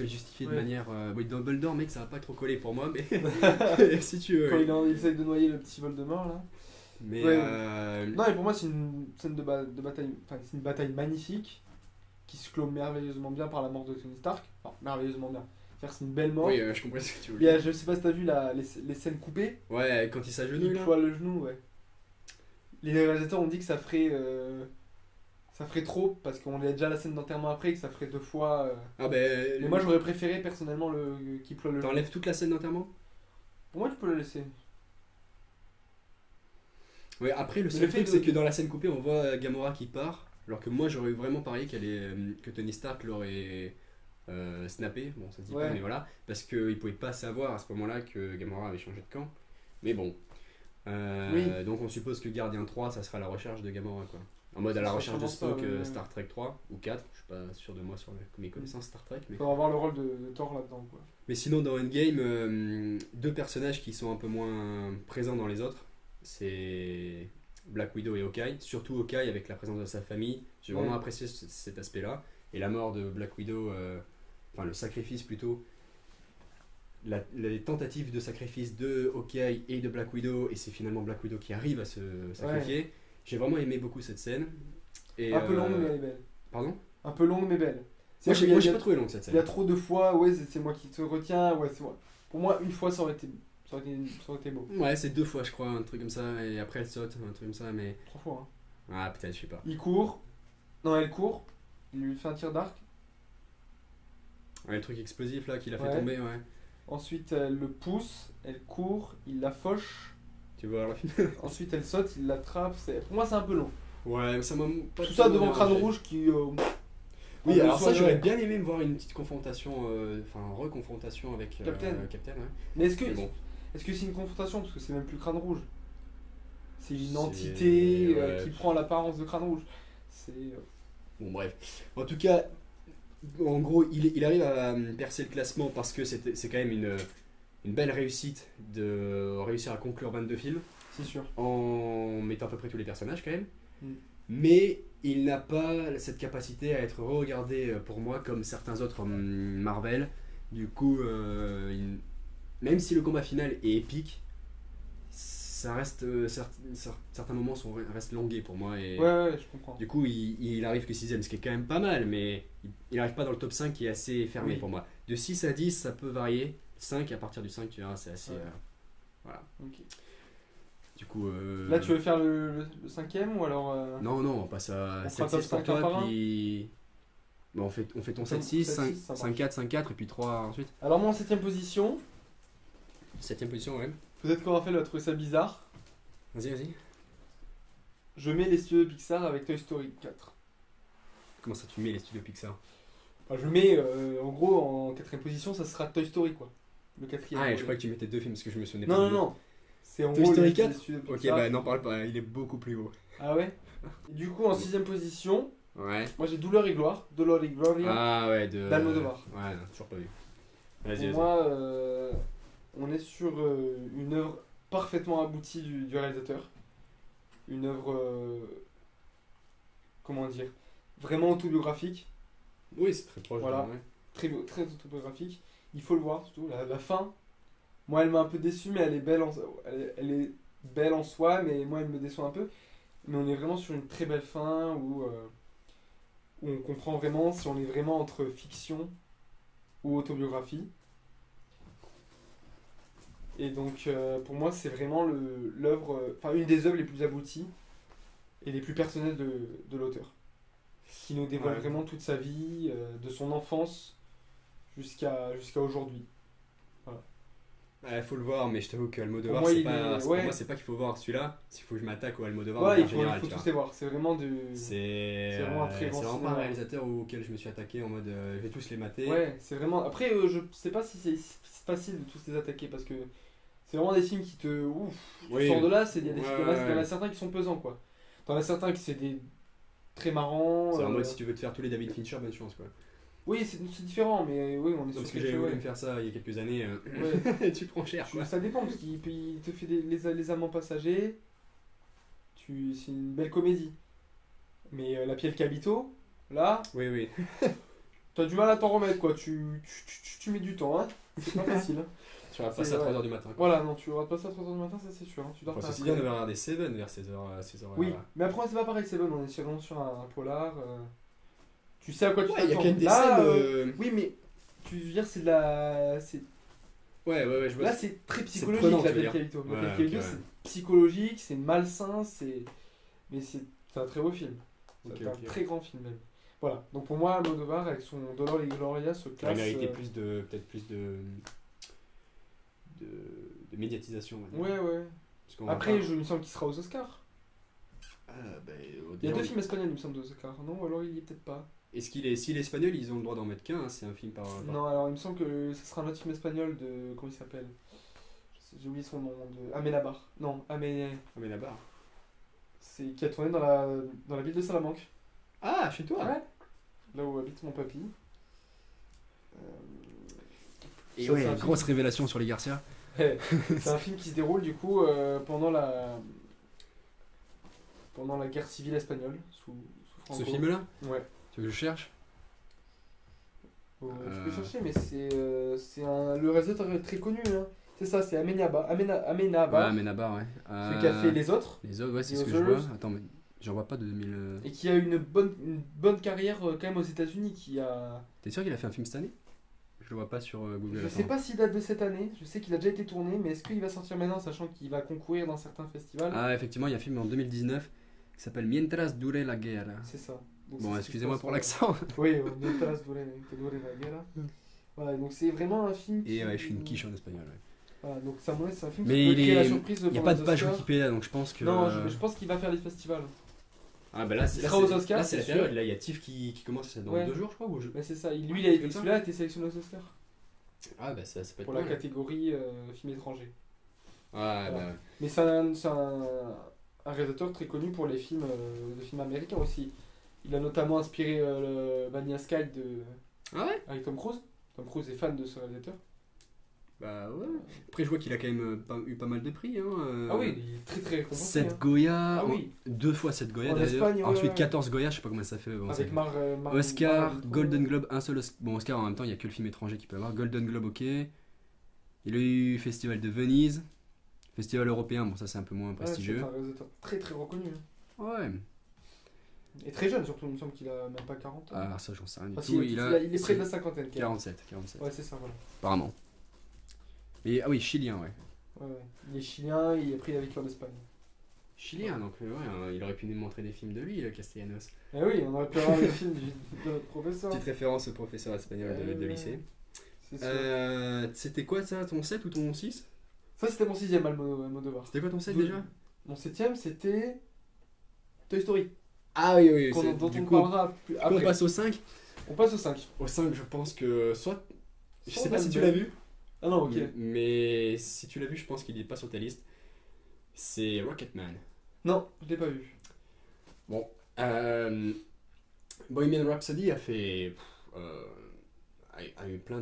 justifier de manière. Oui, Dumbledore, mec, ça va pas trop coller pour moi, mais si tu veux. Quand il essaye de noyer le petit Voldemort là. Mais non, et pour moi, c'est une scène de bataille. Enfin, c'est une bataille magnifique qui se clôt merveilleusement bien par la mort de Tony Stark. Enfin, merveilleusement bien. C'est-à-dire, c'est une belle mort. Oui, je comprends ce que tu veux dire. Je sais pas si t'as vu les scènes coupées. Ouais, quand il s'agenouille. Il ploie le genou, ouais. Les réalisateurs ont dit que ça ferait trop parce qu'on a déjà la scène d'enterrement après et que ça ferait 2 fois. Mais moi j'aurais préféré personnellement qu'il ploie le genou. T'enlèves toute la scène d'enterrement ? Pour moi tu peux la laisser. Ouais, après le seul truc c'est que dans la scène coupée on voit Gamora qui part, alors que moi j'aurais vraiment parié que Tony Stark l'aurait snappé, bon ça se dit pas mais voilà, parce qu'il pouvait pas savoir à ce moment là que Gamora avait changé de camp, mais bon. Donc on suppose que Gardien 3 ça sera la recherche de Gamora quoi. En mode à la recherche de Spock, Star Trek 3 ou 4, je suis pas sûr de moi sur mes connaissances Star Trek. Mais... il faut avoir le rôle de Thor là-dedans quoi. Mais sinon dans Endgame, 2 personnages qui sont un peu moins présents dans les autres, c'est Black Widow et Hawkeye, surtout Hawkeye avec la présence de sa famille, j'ai vraiment apprécié cet aspect là, et la mort de Black Widow, enfin le sacrifice plutôt, les tentatives de sacrifice de Hawkeye et de Black Widow, et c'est finalement Black Widow qui arrive à se sacrifier. J'ai vraiment aimé beaucoup cette scène. Et un peu longue mais elle est belle. Pardon ? Un peu longue mais belle. Moi j'ai pas trouvé longue cette scène. Il y a trop de fois, c'est moi qui te retiens, c'est moi. Pour moi une fois ça aurait été beau. Ouais, c'est 2 fois je crois, un truc comme ça, et après elle saute, un truc comme ça, mais... 3 fois hein. Ah peut-être, je sais pas. Il court, elle court, il lui fait un tir d'arc. Ouais, le truc explosif là qu'il a fait tomber, ouais. Ensuite, elle le pousse, elle court, il la fauche. Tu vois alors. Ensuite, elle saute, il l'attrape. Pour moi, c'est un peu long. Ouais, ça m'a pas. Tout ça devant Crâne Rouge qui. Oui, alors ça, j'aurais bien aimé me voir une petite confrontation, reconfrontation avec Captain. Ouais. Mais est-ce que c'est une confrontation parce que c'est même plus Crâne Rouge. C'est une entité qui prend l'apparence de Crâne Rouge. Bon, bref. En tout cas. En gros, il arrive à percer le classement parce que c'est quand même une belle réussite de réussir à conclure 22 films. C'est sûr. En mettant à peu près tous les personnages quand même. Mm. Mais il n'a pas cette capacité à être regardé pour moi comme certains autres Marvel. Du coup, même si le combat final est épique, ça reste certains moments restent longués pour moi et Ouais, je comprends. du coup il arrive que 6ème, ce qui est quand même pas mal, mais il arrive pas dans le top 5 qui est assez fermé pour moi. De 6 à 10 ça peut varier, 5 à partir du 5 tu verras c'est assez voilà. Okay. Du coup là tu veux faire le 5ème ou alors non on passe à 7-6 pour toi puis bon, on fait ton 7-6, 5-4, 5-4 et puis 3 ensuite. Alors moi en 7ème position. 7ème position ouais. Peut-être qu'on Raphaël va trouver ça bizarre. Vas-y. Je mets les studios Pixar avec Toy Story 4. Comment ça tu mets les studios Pixar? Enfin, je mets en gros en 4ème position ça sera Toy Story quoi. Le 4ème. Ah et je crois que tu mettais 2 films parce que je me souvenais pas. Non. C'est en Toy gros Story 4 les studios Pixar. Ok bah n'en parle pas, il est beaucoup plus haut. Ah ouais. Et du coup en 6ème position. Ouais. Moi j'ai Douleur et Gloria. Ah ouais d'Almodovar. Ouais non, toujours pas vu. Vas-y. Pour moi on est sur une œuvre parfaitement aboutie du réalisateur. Une œuvre comment dire, vraiment autobiographique. Oui c'est très proche. Voilà. Très autobiographique. Il faut le voir surtout. La fin. Moi elle m'a un peu déçu mais elle est belle elle est belle en soi mais moi elle me déçoit un peu. Mais on est vraiment sur une très belle fin où on comprend vraiment si on est vraiment entre fiction ou autobiographie. Et donc pour moi c'est vraiment l'œuvre, enfin une des œuvres les plus abouties et les plus personnelles de l'auteur. Qui nous dévoile vraiment toute sa vie, de son enfance jusqu'à aujourd'hui. Voilà. Ouais, faut le voir, mais je t'avoue que Almodovar, pour moi, c'est pas qu'il faut voir celui-là, il faut que je m'attaque au Almodovar. Ouais, il faut tous les voir, c'est vraiment c'est vraiment un très grand vraiment pas un réalisateur auquel je me suis attaqué en mode je vais tous les mater. Ouais, c'est vraiment. Après, je sais pas si c'est facile de tous les attaquer parce que c'est vraiment des films qui te. Ouf, tu sors de là, il y a des films, il y en a certains qui sont pesants quoi. T'en as certains qui c'est des très marrants. C'est en mode si tu veux te faire tous les David Fincher, bonne chance quoi. Oui, c'est différent, mais oui, on est sur parce que j'avais voulu me faire ça il y a quelques années. Tu prends cher quoi. Ça dépend, parce qu'il te fait les amants passagers. C'est une belle comédie. Mais La Piel Cabito, là. Oui. T'as du mal à t'en remettre quoi. Tu mets du temps, hein. C'est pas facile. Hein. Tu vas passer à 3h du matin. Quoi. Voilà, non, tu vas passer à 3h du matin, ça c'est sûr. Hein. Tu dors pas. C'est bien de regarder Seven vers 16h. Oui, mais après, c'est pas pareil, Seven, on est vraiment sur un polar. Tu sais à quoi tu t'attends. Il y a quand même des scènes. Oui, mais tu veux dire, c'est de la. Ouais, je vois. Là, c'est très psychologique, La Piel Cabito. La Piel Cabito, c'est psychologique, c'est malsain, mais c'est un très beau film. C'est un très grand film même. Voilà, donc pour moi, Almodovar avec son Dolor et Gloria se classe. Il méritait peut-être plus de médiatisation. Ouais. Après, il me semble qu'il sera aux Oscars. Il y a 2 films espagnols, il me semble, aux Oscars. Non, alors il y est peut-être pas. S'il est espagnol, ils ont le droit d'en mettre qu'un, c'est un film par. Non, alors il me semble que ce sera un autre film espagnol de. Comment il s'appelle? J'ai oublié son nom. De Amenabar. Non, Amenabar. C'est qui a tourné dans la ville de Salamanque. Ah, chez toi? Ouais. Là où habite mon papy. Et ouais, grosse révélation sur les Garcia. C'est un film qui se déroule du coup pendant la guerre civile espagnole sous Franco. Ce film-là? Ouais. Tu veux que je cherche? Tu peux chercher, mais c'est le réalisateur est très connu. Hein. C'est ça, c'est Amenabar. Ouais, Amenabar, ouais. Celui qui a fait Les Autres. Les Autres, ouais, c'est ce que je vois. Attends, mais j'en vois pas de 2000. Et qui a une bonne carrière quand même aux États-Unis. T'es sûr qu'il a fait un film cette année? Je le vois pas sur Google. Je sais pas s'il date de cette année. Je sais qu'il a déjà été tourné, mais est-ce qu'il va sortir maintenant, sachant qu'il va concourir dans certains festivals? Ah, effectivement, il y a un film en 2019 qui s'appelle Mientras dure la guerra. C'est ça. Donc bon, excusez-moi pour l'accent. Oui, Mientras dure la guerra. Voilà, donc c'est vraiment un film. Et ouais, je suis une quiche en espagnol. Ouais. Voilà, donc ça, c'est un film mais qui peut créer la surprise. Il n'y a pas de page Wikipédia, donc je pense que. Non, je pense qu'il va faire les festivals. Ah bah là, c'est la période. Là, il y a TIFF qui commence dans 2 jours, je crois. Mais c'est ça. Lui, celui-là a été sélectionné aux Oscars. Ah bah ça peut être pour la catégorie film étranger. Ah voilà. Bah. Mais c'est un réalisateur très connu pour les films américains aussi. Il a notamment inspiré Vanilla Sky avec Tom Cruise. Tom Cruise est fan de ce réalisateur. Bah ouais. Après je vois qu'il a quand même eu pas mal de prix. Ah oui, il est très très récompensé. 7 Goya, ah oui. 2 fois 7 Goya d'ailleurs. Espagne, ensuite 14 Goya, je sais pas comment ça fait. Bon, avec Oscar, Golden Globe, un seul Oscar. Bon, Oscar en même temps, il y a que le film étranger qui peut avoir. Golden Globe, ok. Il a eu Festival de Venise, Festival européen, bon ça c'est un peu moins prestigieux. C'est un réalisateur très très reconnu. Ouais. Et très jeune surtout, il me semble qu'il a même pas 40 ans. Ah ça j'en sais rien du Enfin, tout. il est près de la cinquantaine. 47. Ouais c'est ça, voilà. Apparemment. Mais, ah oui, chilien, ouais. Ouais. Il est chilien et après il a vécu en Espagne. Chilien, donc il aurait pu nous montrer des films de lui, Castellanos. Eh oui, on aurait pu avoir des films de notre professeur. Petite référence au professeur espagnol de lycée. C'était quoi ça, ton 7 ou ton 6? Ça c'était mon 6ème Almodovar. C'était quoi ton 7 déjà? Mon 7ème c'était Toy Story. Ah oui, dont on parlera plus après. On passe au 5? On passe au 5. Au 5, je pense que soit... Je sais pas si tu l'as vu. Ah non, ok. Mais si tu l'as vu, je pense qu'il est pas sur ta liste. C'est Rocketman. Non, je l'ai pas vu. Bon, Bohemian Rhapsody a eu plein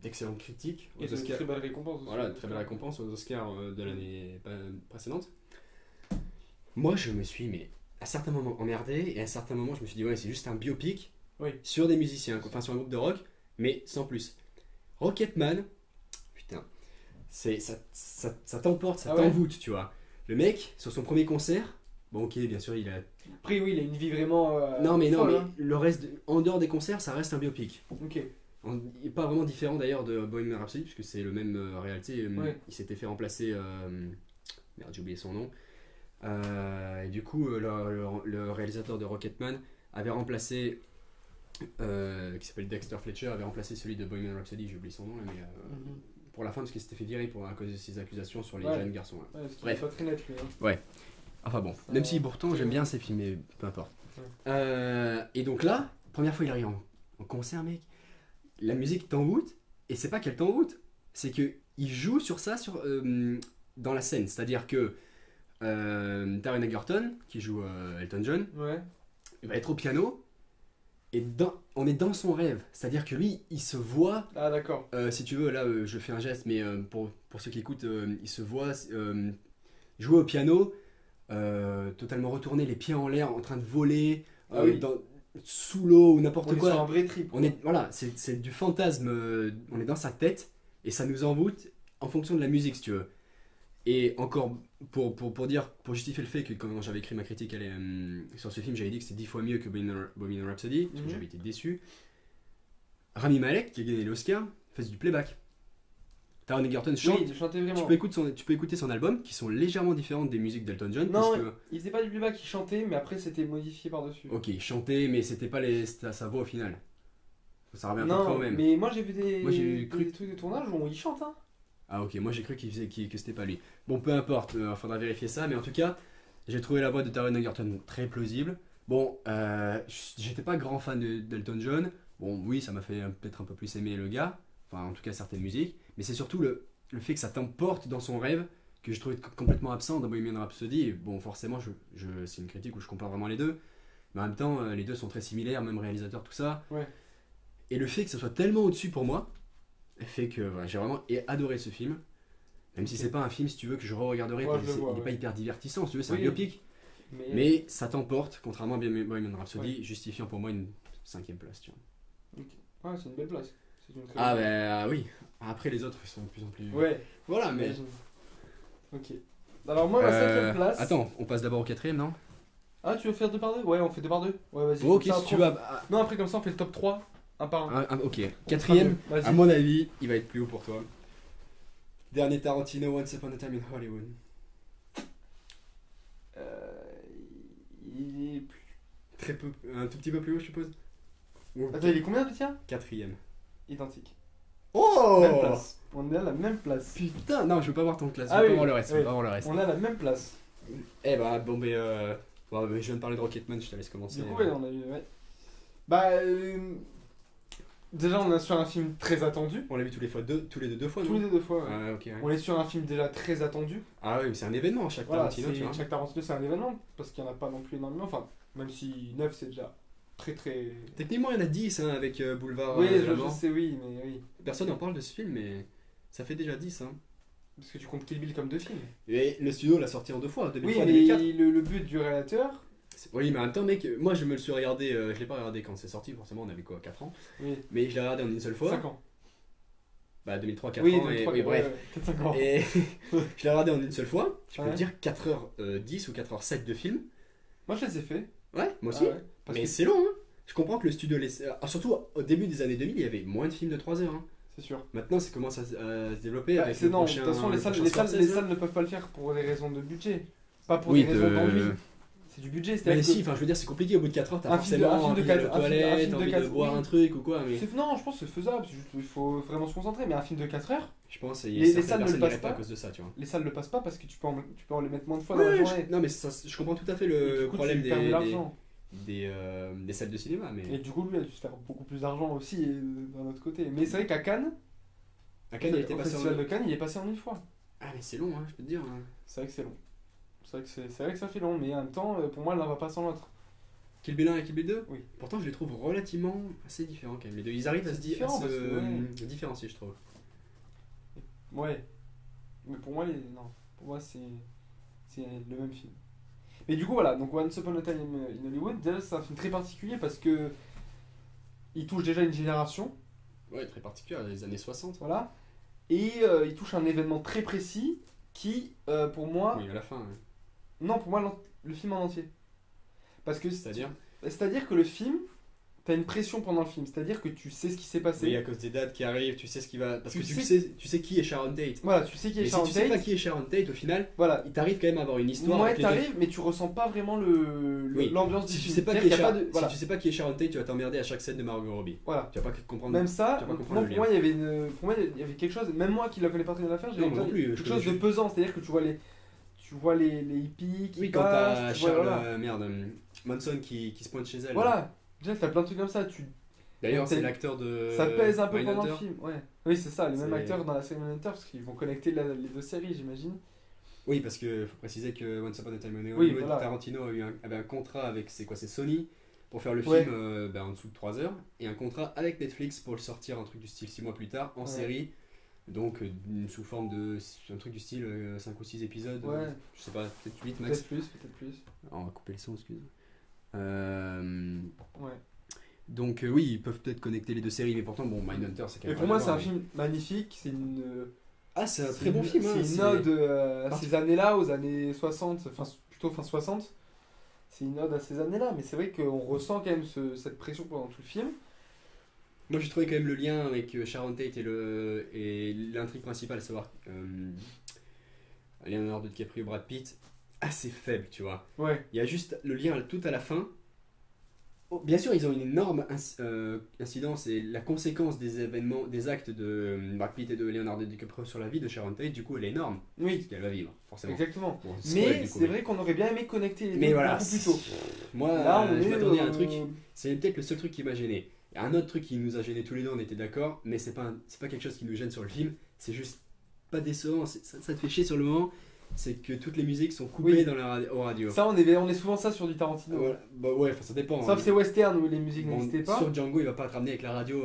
d'excellentes critiques aux Oscars. Très belle récompense. Voilà, très belle récompense aux Oscars de l'année précédente. Moi, je me suis, à certains moments emmerdé, et à certains moments, je me suis dit, ouais, c'est juste un biopic sur des musiciens, enfin sur un groupe de rock, mais sans plus. Rocketman, putain, ça t'emporte, ça t'envoûte, tu vois. Le mec, sur son premier concert, bon, ok, bien sûr, il a. Après, oui, il a une vie vraiment. Non, mais folle, hein. le reste, en dehors des concerts, ça reste un biopic. Ok. Il n'est pas vraiment différent d'ailleurs de Bohemian Rhapsody, puisque c'est le même réalité. Il s'était fait remplacer. Merde, j'ai oublié son nom. Et du coup, le réalisateur de Rocketman avait remplacé. Qui s'appelle Dexter Fletcher, avait remplacé celui de Bohemian Rhapsody, j'ai oublié son nom là, mais. Pour la fin, parce qu'il s'était fait virer à cause de ses accusations sur les jeunes garçons. Là. Ouais, bref. Pas très net, lui. Hein. Ouais. Enfin bon, même si pourtant j'aime bien ces films, mais peu importe. Et donc là, première fois il arrive en concert, mec, la musique t'envoûte, et c'est pas qu'elle t'envoûte, c'est qu'il joue sur ça dans la scène. C'est-à-dire que Taron Egerton, qui joue Elton John, il va être au piano, et on est dans son rêve. C'est-à-dire que lui, il se voit... Ah d'accord. Si tu veux, là je fais un geste, mais pour ceux qui écoutent, il se voit jouer au piano... totalement retourné, les pieds en l'air, en train de voler, sous l'eau ou n'importe quoi. On est sur un vrai trip. Voilà, c'est du fantasme, on est dans sa tête et ça nous envoûte en fonction de la musique, si tu veux. Et encore, pour justifier le fait que quand j'avais écrit ma critique sur ce film, j'avais dit que c'était 10 fois mieux que Bohemian Rhapsody, parce que j'avais été déçu. Rami Malek, qui a gagné l'Oscar, faisait du playback. Taron Egerton chante. Oui, il chantait vraiment. Tu peux écouter son album, qui sont légèrement différentes des musiques d'Elton John. Non, il faisait pas du playback, il chantait, mais après c'était modifié par-dessus. Ok, il chantait, mais c'était pas sa voix au final. Ça revient à peu près au même. Mais moi j'ai vu des trucs de tournage où il chante. Hein. Ah ok, moi j'ai cru que c'était pas lui. Bon, peu importe, faudra vérifier ça, mais en tout cas, j'ai trouvé la voix de Taron Egerton très plausible. Bon, j'étais pas grand fan d'Elton John. Bon, oui, ça m'a fait peut-être un peu plus aimer le gars. Enfin, en tout cas, certaines musiques. Mais c'est surtout le fait que ça t'emporte dans son rêve que je trouvais complètement absent dans Bohemian Rhapsody. Bon, forcément, c'est une critique où je compare vraiment les deux. Mais en même temps, les deux sont très similaires, même réalisateur, tout ça. Ouais. Et le fait que ce soit tellement au-dessus pour moi, fait que j'ai vraiment adoré ce film. Même si c'est pas un film, si tu veux, que je re-regarderai, parce qu'il n'est pas hyper divertissant, si tu veux, c'est un biopic. Mais ça t'emporte, contrairement à Bohemian Rhapsody, justifiant pour moi une 5ème place. Tu vois. Okay. Ouais, c'est une belle place. Oui. Après les autres ils sont de plus en plus. Ouais. Voilà, mais. Ok. Alors moi ma 5ème place. Attends, on passe d'abord au 4ème, non? Ah, tu veux faire 2 par 2? Ouais, on fait 2 par 2. Ouais, vas-y. Ok, si tu vas. Non, après comme ça on fait le top 3, un par un. Ok. 4ème, à mon avis, il va être plus haut pour toi. Dernier Tarantino, Once Upon a Time in Hollywood. Il est très peu, un tout petit peu plus haut, je suppose. Attends, il est combien le tien? 4ème. Identique. Oh! Même place. On est à la même place. Putain, non, je veux pas voir ton classe, je veux pas voir le reste. On est à la même place. Eh bah, bon, mais je viens de parler de Rocketman, je te laisse commencer. Du coup, on a eu. Ouais. Bah. Déjà, on est sur un film très attendu. On l'a vu tous les deux fois, non? Tous les deux fois, ouais. Ah, ok, ouais. On est sur un film déjà très attendu. Ah oui, mais c'est un événement, chaque Tarantino, tu vois. Chaque Tarantino, c'est un événement, parce qu'il n'y en a pas non plus énormément. Enfin, même si 9, c'est déjà très très... Techniquement, il y en a 10 hein, avec Boulevard. Oui, je sais, oui, mais oui. Personne n'en parle de ce film, mais ça fait déjà 10. Hein. Parce que tu comptes Kill Bill comme 2 films. Et le studio l'a sorti en 2 fois, 2003 oui, 2004. Oui, le but du réalisateur... Oui, mais en même temps, mec, moi je me le suis regardé, je l'ai pas regardé quand c'est sorti, forcément on avait quoi, 4 ans. Oui. Mais je l'ai regardé en une seule fois. 5 ans. Bah 2003, 4 Oui, ans, 2003, et bref. 4-5 ans. Et je l'ai regardé en une seule fois, je peux Ouais. te dire 4h10 ou 4h07 de film. Moi, je les ai fait. Ouais, moi aussi. Ah ouais. Parce Mais que c'est long, hein. Je comprends que le studio laisse. Surtout au début des années 2000, il y avait moins de films de 3 heures. Hein. c'est sûr. Maintenant, ça commence à se développer. Bah, avec c'est le non, de prochain- toute façon, le prochain Scorsese, les là. salles ne peuvent pas le faire pour des raisons de budget. Pas pour Oui, des raisons d'envie. C'est du budget. Mais c'est-à-dire si, que- enfin, je veux dire, c'est compliqué. Au bout de 4 heures, t'as Un film de- forcément un film de envie d'aller aux quatre- un film- un toilettes, film de envie de quatre- boire oui. un truc ou quoi. Mais Non, je pense que c'est faisable. C'est juste, il faut vraiment se concentrer. Mais un film de 4 heures, je pense que Les certaines salles ne le personnes passent n'iraient pas pas. à cause de ça, tu vois. les salles ne le passent pas parce que tu peux en les mettre moins de fois Ouais, dans la ouais, journée. non, mais je comprends tout à fait Et le du coup, problème tu perds de des, l'argent. des salles de cinéma. Mais Et du coup, lui a dû se faire beaucoup plus d'argent aussi d'un autre côté. Mais c'est vrai qu'à Cannes, à Cannes, il était au passé festival en. de Cannes, il est passé en une fois. Ah, mais c'est long, hein, je peux te dire. Hein. C'est vrai que c'est long. C'est vrai que ça fait long, mais en même temps, pour moi, l'un va pas sans l'autre. Kill Bill 1 et Kill Bill 2 Oui. Pourtant, je les trouve relativement assez différents quand même. Les deux, ils arrivent à C'est se, différent, parce que, ouais. différencier, je trouve. Ouais. Mais pour moi, non. Pour moi, c'est le même film. Mais du coup, voilà. Donc, Once Upon a Time in Hollywood, déjà, c'est un film très particulier parce que il touche déjà une génération. Ouais, très particulier, les années 60. Voilà. Et il touche un événement très précis qui, pour moi. Oui, à la fin. Ouais. Non, pour moi, le film en entier. Parce que C'est-à-dire que le film, t'as une pression pendant le film. C'est-à-dire que tu sais ce qui s'est passé. Oui, à cause des dates qui arrivent, tu sais ce qui va. Parce Tu que sais- tu sais qui est Sharon Tate. Voilà, tu sais qui est Et si Sharon tu sais pas Tate. qui est Sharon Tate, au final, Voilà. il t'arrive quand même à avoir une histoire. Ouais, avec les deux. t'arrives, mais tu ressens pas vraiment Oui. l'ambiance du Si tu film. sais pas C'est-à-dire qui est qu'il y a Sharon, pas de- voilà. si tu sais pas qui est Sharon Tate, tu vas t'emmerder à chaque scène de Margot Robbie. Voilà. Tu vas pas comprendre. Même ça, tu vas pas donc, comprendre pour le moi, il y avait quelque chose, même moi qui la connais pas très bien l'affaire, j'avais Non, moi non plus, je quelque connais chose de juste. pesant, c'est-à-dire que tu vois les hippies qui Oui, quand t'as passent, tu vois, Charles voilà. Manson qui se pointe chez elle. Voilà, déjà t'as plein de trucs comme ça, D'ailleurs, C'est- c'est l'acteur de. ça pèse un peu pendant le Mindhunter. film, ouais. Oui, c'est ça, les mêmes C'est- acteurs dans la série Mindhunter, parce qu'ils vont connecter les deux séries, j'imagine. Oui, parce que faut préciser que Once Upon a Time in Hollywood, Oui, voilà. Tarantino avait un contrat avec c'est Sony pour faire le Ouais. film en dessous de 3 heures et un contrat avec Netflix pour le sortir un truc du style 6 mois plus tard en Ouais. série. Donc sous forme de un truc du style 5 ou 6 épisodes, Ouais. je sais pas, peut-être 8 max. Peut-être plus. On va couper le son, excuse. Ouais. Donc oui, ils peuvent peut-être connecter les deux séries, mais pourtant bon, Mindhunter c'est quand Et même. pour moi, rien c'est à un voir, film magnifique, c'est une. Ah, c'est un c'est très bon une- film. hein, C'est une ode à Parce- ces années-là, aux années 60, enfin plutôt fin 60. C'est une ode à ces années-là, mais c'est vrai qu'on ressent quand même cette pression pendant tout le film. Moi j'ai trouvé quand même le lien avec Sharon Tate et l'intrigue principale, à savoir Leonardo DiCaprio et Brad Pitt, assez faible, tu vois. Ouais. Il y a juste le lien tout à la fin. Oh, bien sûr, ils ont une énorme incidence et la conséquence des événements, des actes de Brad Pitt et de Leonardo DiCaprio sur la vie de Sharon Tate, du coup elle est énorme, Oui, parce qu'elle va vivre, forcément. exactement. Bon, spoil, Mais du coup, c'est vrai qu'on aurait bien aimé connecter les Mais deux voilà, beaucoup plus tôt. moi Là, on je est, m'attendais à un truc. C'est peut-être le seul truc qui m'a gêné. Il y a un autre truc qui nous a gêné tous les deux, on était d'accord, mais c'est pas quelque chose qui nous gêne sur le film, c'est juste pas décevant, ça te fait chier sur le moment, c'est que toutes les musiques sont coupées Oui. dans au radio. Ça, on est souvent ça sur du Tarantino. Voilà. Bah ouais, ça dépend. Sauf hein. ces westerns où les musiques Bon, n'existaient pas. Sur Django, il va pas te ramener avec la radio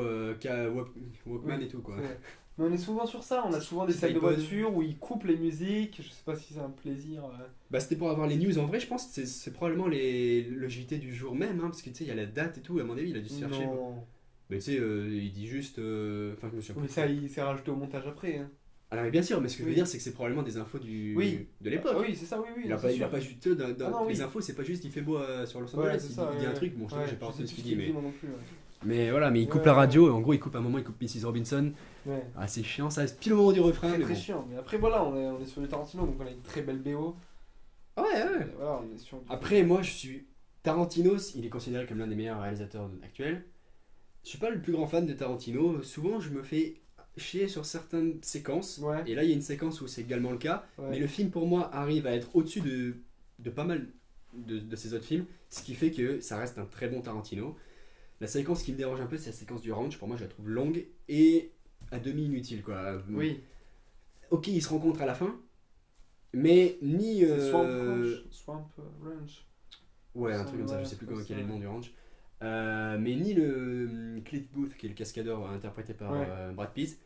Walkman Oui, et tout quoi. c'est vrai. Mais on est souvent sur ça, on a souvent des C'est scènes de iPod. voiture où ils coupent les musiques, je sais pas si c'est un plaisir. Bah c'était pour avoir les news, en vrai je pense que c'est probablement le JT du jour même, hein, parce que tu sais, il y a la date et tout, à mon avis il a dû se faire chier. Non. Mais tu sais, il dit juste. Enfin, je me souviens Mais plus. ça, il s'est rajouté au montage après. Hein. Ah non, mais bien sûr, mais ce que je veux Oui. dire, c'est que c'est probablement des infos Oui. de l'époque. Ah oui, c'est ça, oui, oui. Il a c'est pas, il sûr. a pas juste Ah non, les oui. infos, c'est pas juste il fait beau sur Los Ouais, Angeles, c'est ça, il dit un ouais. truc, bon je Ouais, j'ai pas je sais entendu ce plus qu'il dit, mais. moi non plus. Ouais. Mais voilà, mais il coupe Ouais, la ouais. radio, et en gros il coupe à un moment, il coupe Mrs. Robinson. Ouais. Ah c'est chiant, ça c'est pile au moment du refrain, Très mais très bon. chiant. Mais après, voilà, on est sur le Tarantino, donc on a une très belle BO. Ah ouais, ouais. Et voilà, on est sur. Après, moi je suis. Tarantino, il est considéré comme l'un des meilleurs réalisateurs actuels. Je suis pas le plus grand fan de Tarantino, souvent je me fais chier sur certaines séquences. Ouais. Et là, il y a une séquence où c'est également le cas. Ouais. Mais le film, pour moi, arrive à être au-dessus de pas mal de ses autres films. Ce qui fait que ça reste un très bon Tarantino. La séquence qui me dérange un peu, c'est la séquence du ranch. Pour moi, je la trouve longue et à demi inutile, quoi. Oui. Ok, ils se rencontrent à la fin. Mais ni... C'est Swamp Ranch. Ouais, un Ça, truc comme ça, ouais, je sais plus comme quel est ça. le nom du ranch. Mais ni le Cliff Booth, qui est le cascadeur interprété par Ouais. Brad Pitt,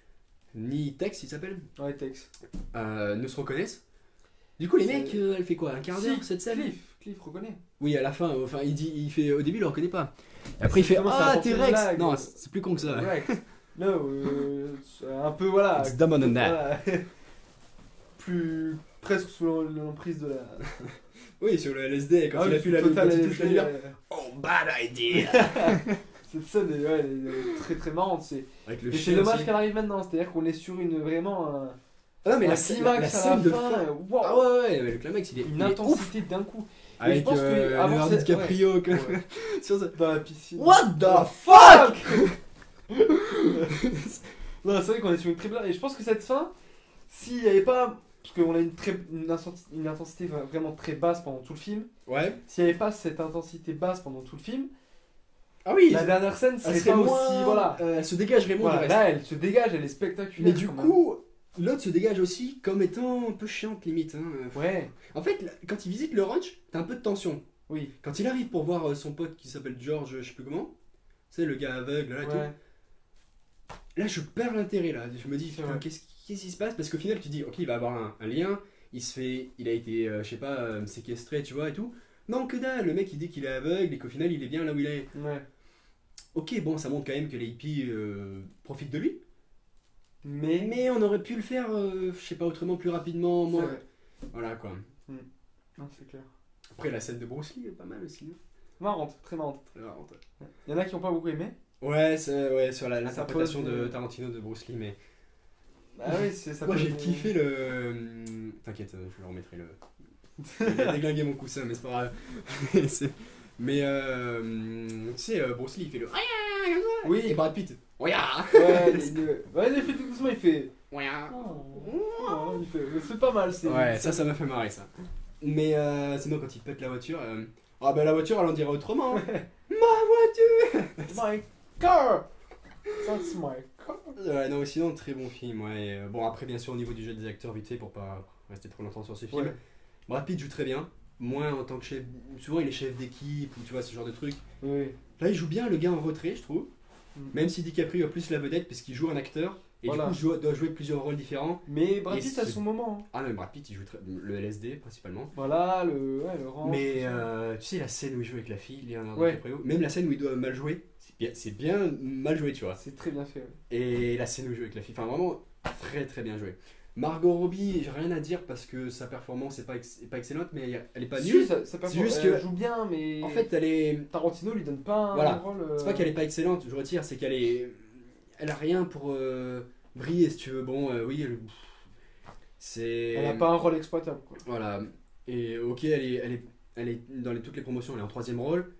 ni Tex, il s'appelle, Ouais, Tex. ne se reconnaissent. Du coup, les C'est- mecs, elle fait quoi, un quart d'heure cette scène? Cliff reconnaît. Oui, à la fin, il fait au début, il le reconnaît pas. Et après, il fait justement, ça Ah, apporte une T-Rex. blague. Non, c'est plus con que ça. Ouais. Là, un peu, voilà. It's dumb on the net. Voilà. Plus. Presque sous l'emprise de la. Oui, sur le LSD, quand il a pu la lumière. Oh, bad idea. Cette scène elle est très très marrante. Avec le et c'est dommage qu'elle arrive maintenant, c'est-à-dire qu'on est sur une vraiment. Ah non, mais la climax à la fin. Wow. Ah ouais, mais le climax il est. Une intensité d'un coup. Avec Leonardo DiCaprio dans la piscine. What the fuck. Non, c'est vrai qu'on est sur une très belle. Et je pense que cette fin, s'il n'y avait pas. Parce qu'on a une intensité vraiment très basse pendant tout le film. Ouais. S'il n'y avait pas cette intensité basse pendant tout le film. Ah oui. La dernière scène serait pas moins, aussi. Voilà. Elle se dégagerait moins. Voilà, là, elle se dégage, elle est spectaculaire. Mais du coup, l'autre se dégage aussi comme étant un peu chiante limite. Hein. Ouais. En fait, quand il visite le ranch, t'as un peu de tension. Oui. Quand il arrive pour voir son pote qui s'appelle George, je sais plus comment. C'est le gars aveugle là et tout. Là, je perds l'intérêt là. Je me dis, qu'est-ce qui se passe? Parce qu'au final, tu dis, ok, il va avoir un lien. Il a été, je sais pas, séquestré, tu vois, et tout. Non, que dalle. Le mec, il dit qu'il est aveugle et qu'au final, il est bien là où il est. Ouais. Ok, bon, ça montre quand même que les hippies profitent de lui. Mais on aurait pu le faire, je sais pas, autrement, plus rapidement. Moi. Voilà quoi. Non, c'est clair. Après, la scène de Bruce Lee est pas mal aussi. Hein. Marrante, très marrante. Très marrante. Il y en a qui n'ont pas beaucoup aimé. Ouais, sur l'interprétation de Tarantino de Bruce Mais ah oui, c'est ça. moi j'ai kiffé le. T'inquiète, je le remettrai le. Il a déglingué mon coussin, mais c'est pas grave. Mais tu sais, Bruce Lee il fait le. Oui. Et Brad Pitt. Ouais, il fait tout doucement, il fait. C'est pas mal. Ouais, ça m'a fait marrer ça. Mais sinon, quand il pète la voiture. Ah bah la voiture, elle en dirait autrement. Ma voiture. My car. That's my car. Ouais, non, sinon, très bon film. Ouais. Bon, après, bien sûr, au niveau du jeu des acteurs, vite fait, pour pas rester trop longtemps sur ce film. Ouais. Brad Pitt joue très bien. Moins en tant que chef. Souvent, il est chef d'équipe ou tu vois, ce genre de truc. Oui. Là, il joue bien le gars en retrait, je trouve. Même si DiCaprio a plus la vedette, parce qu'il joue un acteur. Et du coup, doit jouer plusieurs rôles différents. Mais Brad Pitt a son moment. Ah non, mais Brad Pitt, il joue le LSD principalement. Voilà, le rang. Mais tu sais, la scène où il joue avec la fille, Leonardo DiCaprio, même la scène où il doit mal jouer, c'est bien mal joué, tu vois. C'est très bien fait. Ouais. Et la scène où il joue avec la fille, enfin vraiment très très bien joué. Margot Robbie, j'ai rien à dire parce que sa performance est pas excellente, mais elle est pas nulle. C'est juste qu'elle joue bien, mais. En fait, elle est. Tarantino lui donne pas un rôle. C'est pas qu'elle est pas excellente, je retire, c'est qu'elle est. Elle a rien pour briller, si tu veux. Bon, oui, c'est. Elle a pas un rôle exploitable, quoi. Voilà. Et ok, elle est dans toutes les promotions, elle est en 3ème rôle.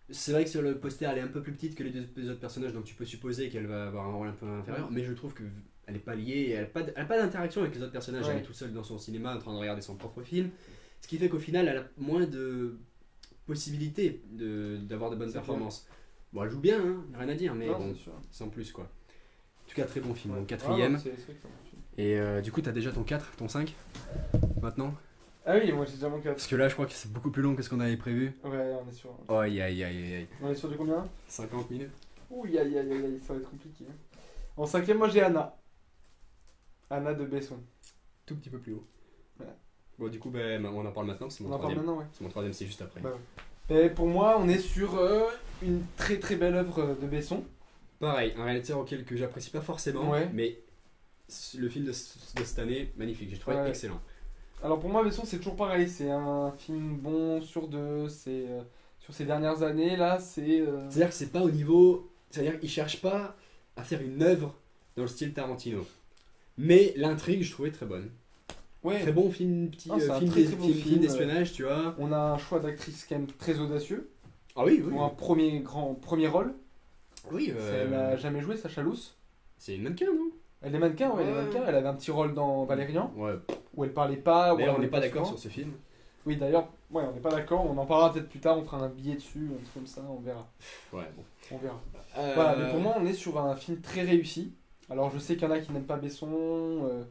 C'est vrai que sur le poster, elle est un peu plus petite que les deux autres personnages, donc tu peux supposer qu'elle va avoir un rôle un peu inférieur. Mais je trouve que elle est pas liée, elle a pas d'interaction avec les autres personnages. Elle est toute seule dans son cinéma en train de regarder son propre film. Ce qui fait qu'au final, elle a moins de possibilités d'avoir de bonnes performances. Bon, elle joue bien, hein, rien à dire, mais bon, sans plus quoi. En tout cas, très bon film, donc 4ème. Et du coup, t'as déjà ton 4, ton 5 maintenant? Ah oui, moi j'ai déjà mon 4. Parce que là, je crois que c'est beaucoup plus long que ce qu'on avait prévu. Ouais, on est sûr. Oh, aïe. On est sûr de combien? 50 minutes. Ouh, aïe, ça va être compliqué. En 5ème, moi j'ai Anna. Anna de Besson. Tout petit peu plus haut. Ouais. Bon, du coup, ben, on en parle maintenant, c'est mon 3ème. On en parle maintenant, ouais. C'est mon 3ème, c'est juste après. Bah, ouais. Et pour moi, on est sur une très très belle œuvre de Besson. Pareil, un réalisateur que j'apprécie pas forcément, mais le film de cette année, magnifique, j'ai trouvé excellent. Alors pour moi, Besson, c'est toujours pareil, c'est un film bon sur deux, c'est sur ces dernières années, là, c'est... C'est-à-dire que c'est pas au niveau... C'est-à-dire qu'il cherche pas à faire une œuvre dans le style Tarantino. Mais l'intrigue, je trouvais très bonne. Ouais. Très bon film, film d'espionnage, tu vois. On a un choix d'actrice quand même très audacieux. Ah oui. Pour un premier rôle. Oui. Elle n'a jamais joué, Sacha Luce. C'est une mannequin, non? Elle est mannequin, elle est mannequin. Elle avait un petit rôle dans Valérian. Où elle parlait pas. D'ailleurs, on n'est pas d'accord sur ce film. Oui, d'ailleurs, on n'est pas d'accord. On en parlera peut-être plus tard. On fera un billet dessus, un truc comme ça, on verra. Ouais, bon. On verra. Voilà, mais pour moi, on est sur un film très réussi. Alors, je sais qu'il y en a qui n'aiment pas Besson.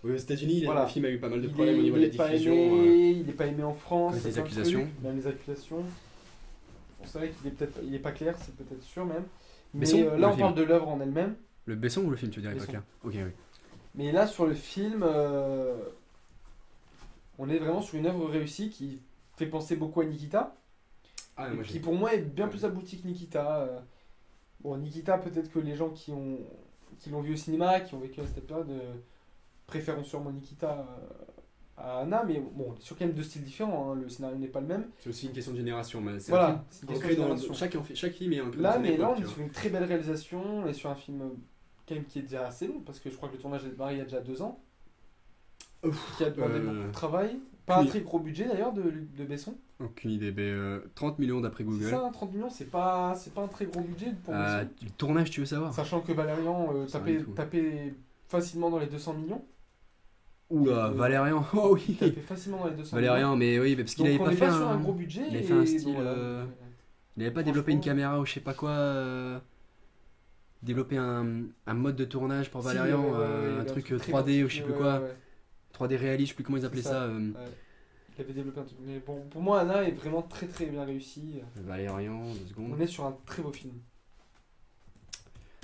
Oui, aux États-Unis, le film a eu pas mal de problèmes au niveau de la diffusion. Il n'est pas aimé en France. Les accusations. Même les accusations. C'est vrai qu'il est pas clair, c'est peut-être sûr même. Mais Besson, là, on parle de l'œuvre en elle-même. Le Besson ou le film, tu veux dire, il est pas clair? Ok, oui. Mais là, sur le film, on est vraiment sur une œuvre réussie qui fait penser beaucoup à Nikita. Qui pour moi est bien plus aboutie que Nikita. Bon, Nikita, peut-être que les gens qui l'ont vu au cinéma, qui ont vécu à cette période, préfèrent sûrement Nikita à Anna, mais bon, sur quand même deux styles différents, hein, le scénario n'est pas le même. C'est aussi une question de génération, mais c'est voilà, c'est une question de dans génération. chaque film est ancré Là, dans une mais époque, là, on tu est vois. sur une très belle réalisation, et sur un film quand même qui est déjà assez long, parce que je crois que le tournage est démarré il y a déjà 2 ans, qui a demandé beaucoup de travail. Pas un très gros budget d'ailleurs de Besson. Aucune idée, mais 30 millions d'après C'est Google. ça, hein, 30 millions, c'est pas un très gros budget pour Besson. Le tournage, tu veux savoir? Sachant que Valérian Ça rien du tout. tapait facilement dans les 200 millions. Oula, Valérian, oh oui! Tapait facilement dans les 200 Valérian, mais oui, parce qu'il Donc avait on pas n'est fait pas sur un gros budget. il avait fait et un style, donc voilà. il avait pas développé une franchement- caméra ou je sais pas quoi. Développé un mode de tournage pour Si, Valérian, ouais, un il avait truc très 3D ou je sais plus ouais, quoi. ouais. 3D réaliste, je sais plus comment ils appelaient C'est ça. ça. Il avait développé un truc. Mais bon, pour moi, Anna est vraiment très très bien réussi. Valérian, 2 secondes. On est sur un très beau film.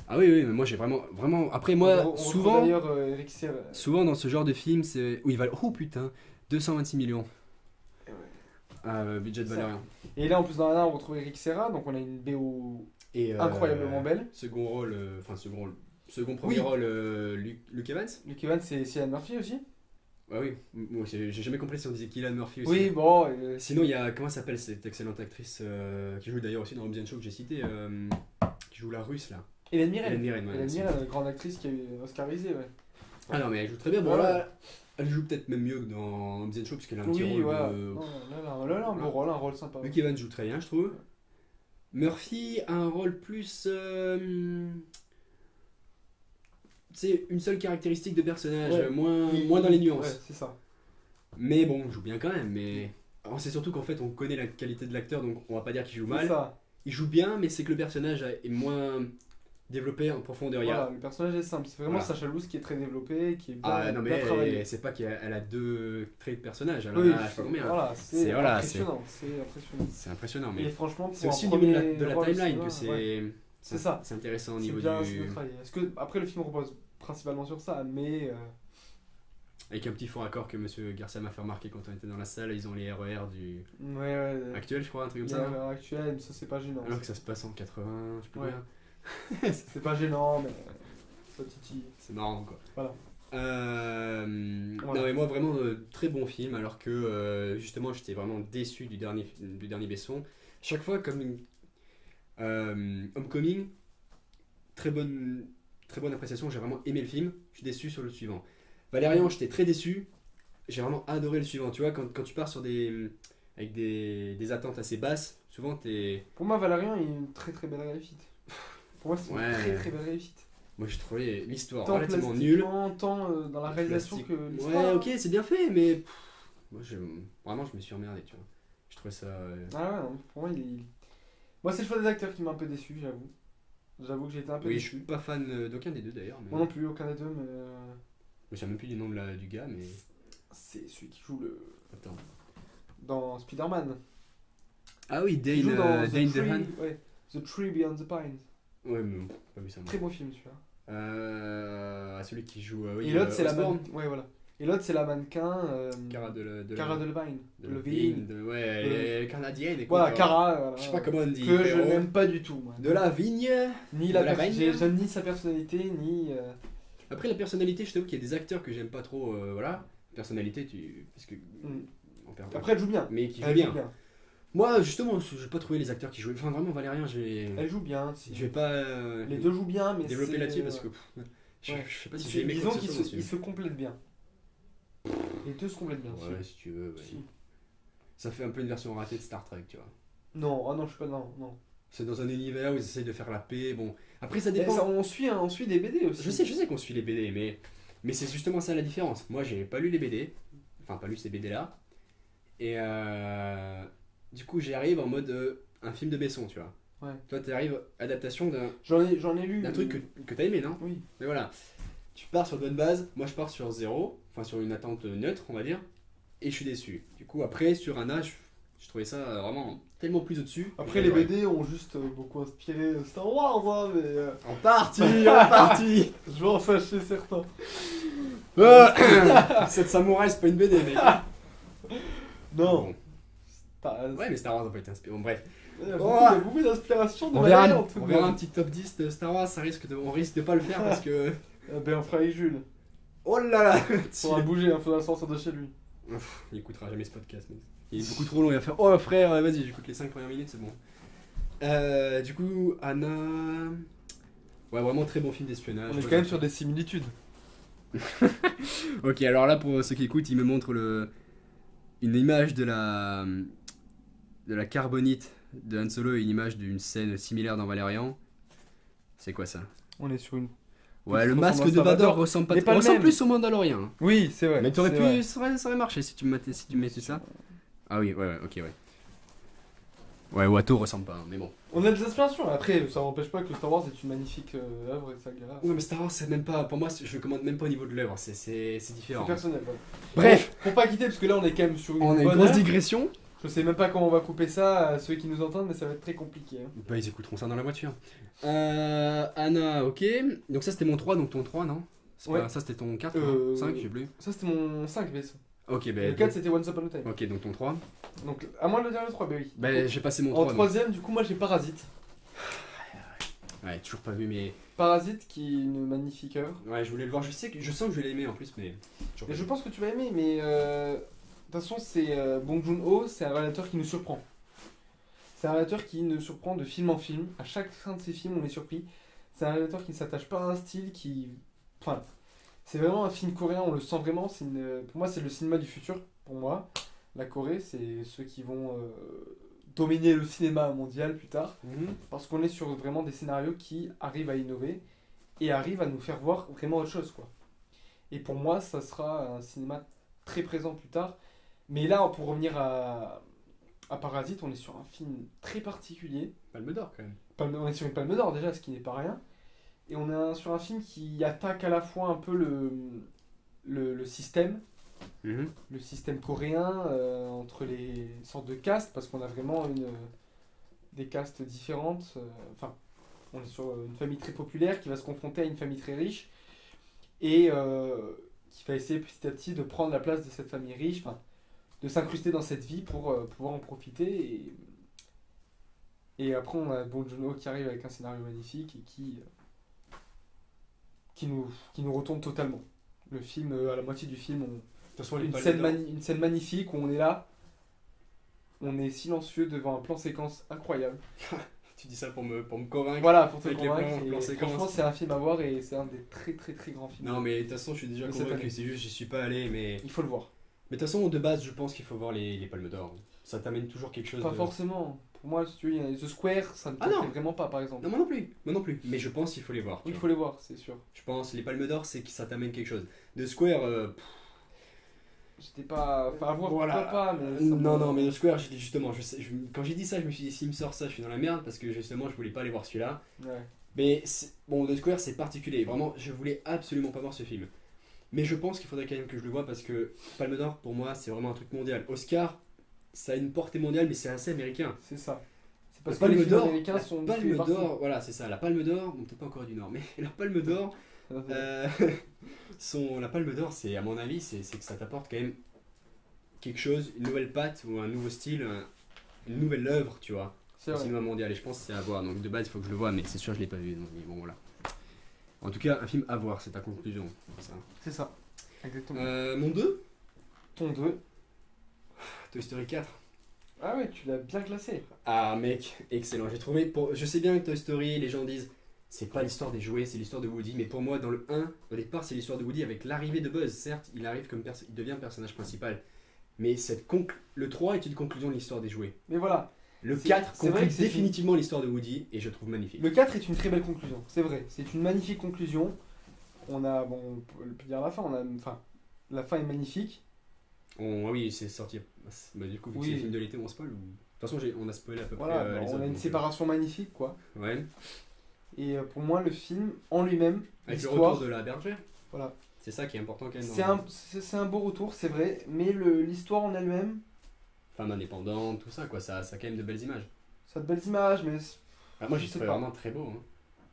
Ah oui, oui, mais moi j'ai vraiment. Après, moi, On retrouve souvent. D'ailleurs, Eric Serra. Souvent dans ce genre de film, c'est. Oui, oh putain, 226 millions. Budget de Ça. Valérian. Et là, en plus, dans Anna, on retrouve Eric Serra. Donc, on a une BO Et, incroyablement belle. Second rôle, second Oui. premier rôle, Luke Evans. Luke Evans, c'est Cillian Murphy aussi. Ah oui, moi j'ai jamais compris si on disait Cillian Murphy aussi. Oui, bon. Sinon, il y a. Comment s'appelle cette excellente actrice qui joue d'ailleurs aussi dans Hobbs & Shaw que j'ai cité, qui joue la russe là. Hélène Mirren. Hélène Mirren, ouais, Hélène merci. Mirren, grande actrice qui a eu Oscarisé, ouais. Ah non, mais elle joue très bien. Bon, Ouais. là, elle joue peut-être même mieux que dans Hobbs & Shaw, parce qu'elle a un petit Oui, rôle ouais. de. Non, là, un beau rôle, un rôle sympa. Luke Evans joue très bien, je trouve. Murphy a un rôle plus. C'est une seule caractéristique de personnage, Ouais. moins dans les nuances. Ouais, c'est ça. Mais bon, il joue bien quand même. Mais alors, c'est surtout qu'en fait, on connaît la qualité de l'acteur, donc on va pas dire qu'il joue C'est mal. ça. Il joue bien, mais c'est que le personnage est moins développé en profondeur. Il y a- Voilà, le personnage est simple. C'est vraiment Voilà. Sacha Louz qui est très développé, qui est bien, Ah non, bien mais travaillé. c'est pas qu'elle a 2 traits de personnage. Elle en Oui, a, je sais pas combien. voilà, c'est voilà, impressionnant. C'est impressionnant. C'est impressionnant, Et mais franchement, c'est pour aussi un au niveau premier de la rôle au timeline cinéma, que c'est. ouais. C'est ça. C'est intéressant au C'est niveau bien du. travaillé. Est-ce que après le film repose principalement sur ça, mais Avec un petit fort accord que Monsieur Garcia m'a fait remarquer quand on était dans la salle, ils ont les RER du ouais, actuel, je crois, un truc comme bien ça. à non l'heure actuelle, ça c'est pas gênant. Alors que ça se passe en 80, je sais plus Ouais. combien. C'est pas gênant, mais ça titille. C'est marrant quoi. Voilà. Voilà. Voilà. Non mais moi vraiment très bon film alors que justement j'étais vraiment déçu du dernier Besson. Chaque fois comme Homecoming, très bonne appréciation, j'ai vraiment aimé le film, je suis déçu sur le suivant. Valérian, j'étais très déçu, j'ai vraiment adoré le suivant, tu vois quand tu pars sur avec des attentes assez basses, souvent t'es... Pour moi, Valérian est une très très belle réussite. Pour moi, c'est une Ouais. très très belle réussite. Moi j'ai trouvé l'histoire Tant relativement nulle. plastiquement, tant dans la réalisation Plastique. que l'histoire. Ouais, ok, c'est bien fait, mais moi vraiment je me suis emmerdé, tu vois. Je trouvais ça. Ah ouais, non, pour moi, moi, c'est le choix des acteurs qui m'a un peu déçu, j'avoue. J'avoue que j'ai été un peu Oui, je suis déçu. pas fan d'aucun des deux d'ailleurs. Mais... Moi non plus, aucun des deux, mais Je me souviens même plus du nom du gars, mais. c'est celui qui joue Attends. dans Spider-Man. Ah oui, Qui joue dans Dane The Tree, DeHaan. ouais, The Tree Beyond the Pines. Ouais, mais pas vu ça. moi. Très beau film, celui-là. Celui qui joue. Oui, Et l'autre, c'est la Osborn. ouais, voilà. Et l'autre, c'est la mannequin Cara de Cara Delevingne. de Levine. Ouais, elle est canadienne. et Voilà, quoi, Cara. Voilà. Je sais pas comment on dit. Que je frérot. n'aime pas du tout. Moi. De la vigne. Ni de la la Vigne. j'aime ni sa personnalité, ni. Après, la personnalité, je t'avoue qu'il y a des acteurs que j'aime pas trop. Voilà. Personnalité, parce que. on perd- Après, elle joue bien. Mais qui joue Elle bien. joue bien. Moi, justement, j'ai pas trouvé les acteurs qui jouaient. Enfin, vraiment, Valérien, Elle joue bien. Si. je vais pas Les deux jouent bien, mais développer c'est, là-dessus parce que ouais. je sais pas si Ils j'ai se- aimé disons quoi que qu'ils ce soit se, dans ils ce se complètent bien. Les deux se complètent bien. film. Ouais, si tu veux. Ouais. Si. Ça fait un peu une version ratée de Star Trek, tu vois. Non, ah non, je suis pas. Non, non. C'est dans un univers où ils essayent de faire la paix. Bon, après, ça Et dépend. ça, on suit des BD aussi. Je sais qu'on suit les BD, mais c'est justement ça la différence. Moi, j'ai pas lu les BD. Enfin, pas lu ces BD-là. Et du coup, j'y arrive en mode un film de Besson, tu vois. Ouais. Toi, t'arrives adaptation J'en ai lu. d'un truc que t'as aimé, non? Oui. Mais voilà. Tu pars sur de bonnes bases. Moi, je pars sur zéro. Enfin, sur une attente neutre, on va dire. Et je suis déçu. Du coup, après, sur un âge, je trouvais ça vraiment tellement plus au-dessus. Après, les BD ont juste beaucoup inspiré Star Wars, hein, mais. En partie, en partie. Je vais en fâcher certains. 7 samouraïs, c'est pas une BD, mec. Non. Bon. T'as- Ouais, mais Star Wars n'a pas été inspiré. Bon, bref. Il y a beaucoup d'inspiration de on verra un petit top 10 de Star Wars, on risque de pas le faire parce que... Ben on fera avec Jules. Oh là là. Faudra bouger, il faudra sortir de chez lui. Il écoutera jamais ce podcast, mais il est beaucoup trop long, il va faire oh frère, vas-y, j'écoute les 5 premières minutes, c'est bon. Du coup, Anna... Ouais, vraiment très bon film d'espionnage. On est quand même sur des similitudes. Ok, alors là, pour ceux qui écoutent, il me montre une image de la carbonite de Han Solo et une image d'une scène similaire dans Valérian. C'est quoi ça? On est sur une... Ouais, le masque de Vador ressemble pas, ressemble plus au Mandalorien. Oui, c'est vrai. Mais t'aurais pu, ça aurait marché si tu mettais ça. Ah oui, ouais, ok, ouais. Ouais, Watto ressemble pas, mais bon. On a des inspirations, après ça n'empêche pas que Star Wars est une magnifique œuvre et ça guerre. Ouais, mais Star Wars, c'est même pas. Pour moi, je le commande même pas au niveau de l'œuvre, c'est différent. C'est personnel, ouais. Bref, pour pas quitter, parce que là on est quand même sur on a une bonne grosse heure. digression. Je sais même pas comment on va couper ça à ceux qui nous entendent, mais ça va être très compliqué. Hein. Bah, ils écouteront ça dans la voiture. Anna, ok. Donc, ça c'était mon 3, donc ton 3, non? Ouais. Ça c'était ton 4, 5, je sais plus. Ça c'était mon 5 vaisseau. Ok, ben. Le 4 c'était Once Upon a Time. Ok, donc ton 3. Donc, à moins de le dire le 3, bah oui. Ben, j'ai passé mon En 3. troisième, du coup, moi j'ai Parasite. Ouais, toujours pas vu, mais. Parasite qui est une magnifique œuvre. Ouais, je voulais le voir, je sens que je vais l'aimer en plus, mais. Et je pense que tu vas aimer, mais de toute façon, c'est Bong Joon-ho, c'est un réalisateur qui nous surprend. C'est un réalisateur qui nous surprend de film en film. À chaque fin de ses films, on est surpris. C'est un réalisateur qui ne s'attache pas à un style, qui. Enfin, c'est vraiment un film coréen, on le sent vraiment. Pour moi, c'est le cinéma du futur. Pour moi, la Corée, c'est ceux qui vont dominer le cinéma mondial plus tard. Parce qu'on est sur vraiment des scénarios qui arrivent à innover et arrivent à nous faire voir vraiment autre chose, quoi. Et pour moi, ça sera un cinéma très présent plus tard. Mais là, pour revenir à Parasite, on est sur un film très particulier. Palme d'or quand même. On est sur une palme d'or déjà, ce qui n'est pas rien. Et on est sur un film qui attaque à la fois un peu le système, le système coréen, entre les sortes de castes, parce qu'on a vraiment des castes différentes. Enfin, on est sur une famille très populaire qui va se confronter à une famille très riche et qui va essayer petit à petit de prendre la place de cette famille riche, enfin, de s'incruster dans cette vie pour pouvoir en profiter. Et après, on a Bong Joon-ho qui arrive avec un scénario magnifique et qui nous retourne totalement. Le film, à la moitié du film, une scène magnifique où on est là, on est silencieux devant un plan séquence incroyable. Tu dis ça pour me convaincre. Voilà, pour te avec convaincre. Les plans séquences. Franchement, c'est un film à voir et c'est un des très très très grands films. Non, mais de toute façon, je suis déjà convaincu. C'est juste, j'y suis pas allé, mais. Il faut le voir. Mais de toute façon, de base, je pense qu'il faut voir les palmes d'or. Ça t'amène toujours quelque chose. Pas forcément. Pour moi, si tu veux, il y a The Square, ça ne tentait vraiment pas, par exemple. Non, moi non plus. Mais je pense qu'il faut les voir. Oui, il faut les voir, c'est sûr. Je pense, les palmes d'or, c'est que ça t'amène quelque chose. The Square, j'étais pas. Enfin, à voir, voilà. pourquoi pas, mais. Non, mais The Square, justement, quand j'ai dit ça, je me suis dit, s'il me sort ça, je suis dans la merde, parce que justement, je voulais pas aller voir celui-là. Ouais. Mais bon, The Square, c'est particulier. Vraiment, je voulais absolument pas voir ce film. Mais je pense qu'il faudrait quand même que je le voie, parce que Palme d'or, pour moi, c'est vraiment un truc mondial. Oscar, ça a une portée mondiale, mais c'est assez américain. C'est ça. C'est parce que les films américains sont. Palme d'or, voilà, c'est ça. La Palme d'or, bon, peut-être pas encore du Nord, mais la Palme d'or. La Palme d'or, c'est, à mon avis, c'est que ça t'apporte quand même quelque chose, une nouvelle patte ou un nouveau style, une nouvelle œuvre, tu vois, au cinéma mondial. Et je pense que c'est à voir. Donc de base, il faut que je le voie, mais c'est sûr, je l'ai pas vu. Donc bon, voilà. En tout cas, un film à voir, c'est ta conclusion. C'est ça. Exactement. Mon 2 Ton 2 Toy Story 4. Ah ouais, tu l'as bien classé. Ah mec, excellent. J'ai trouvé. Je sais bien que Toy Story, les gens disent. C'est pas l'histoire des jouets, c'est l'histoire de Woody. Mais pour moi, dans le 1, au départ, c'est l'histoire de Woody avec l'arrivée de Buzz. Certes, il arrive il devient personnage principal. Mais le 3 est une conclusion de l'histoire des jouets. Mais voilà. Le 4 conclut définitivement l'histoire de Woody et je trouve magnifique. Le 4 est une très belle conclusion, c'est vrai. C'est une magnifique conclusion. On peut dire la fin. La fin est magnifique. Oui, c'est sorti. Bah, du coup, vu que c'est le film de l'été, on spoil ou... De toute façon, on a spoilé à peu près. On a une séparation magnifique, quoi. Ouais. Et pour moi, le film en lui-même, avec le retour de la bergère. Voilà. C'est ça qui est important quand même. C'est un beau retour, c'est vrai, mais l'histoire en elle-même. Femme indépendante, tout ça, quoi. Ça a quand même de belles images. Ça a de belles images, mais. Moi, j'ai trouvé vraiment très beau. Hein.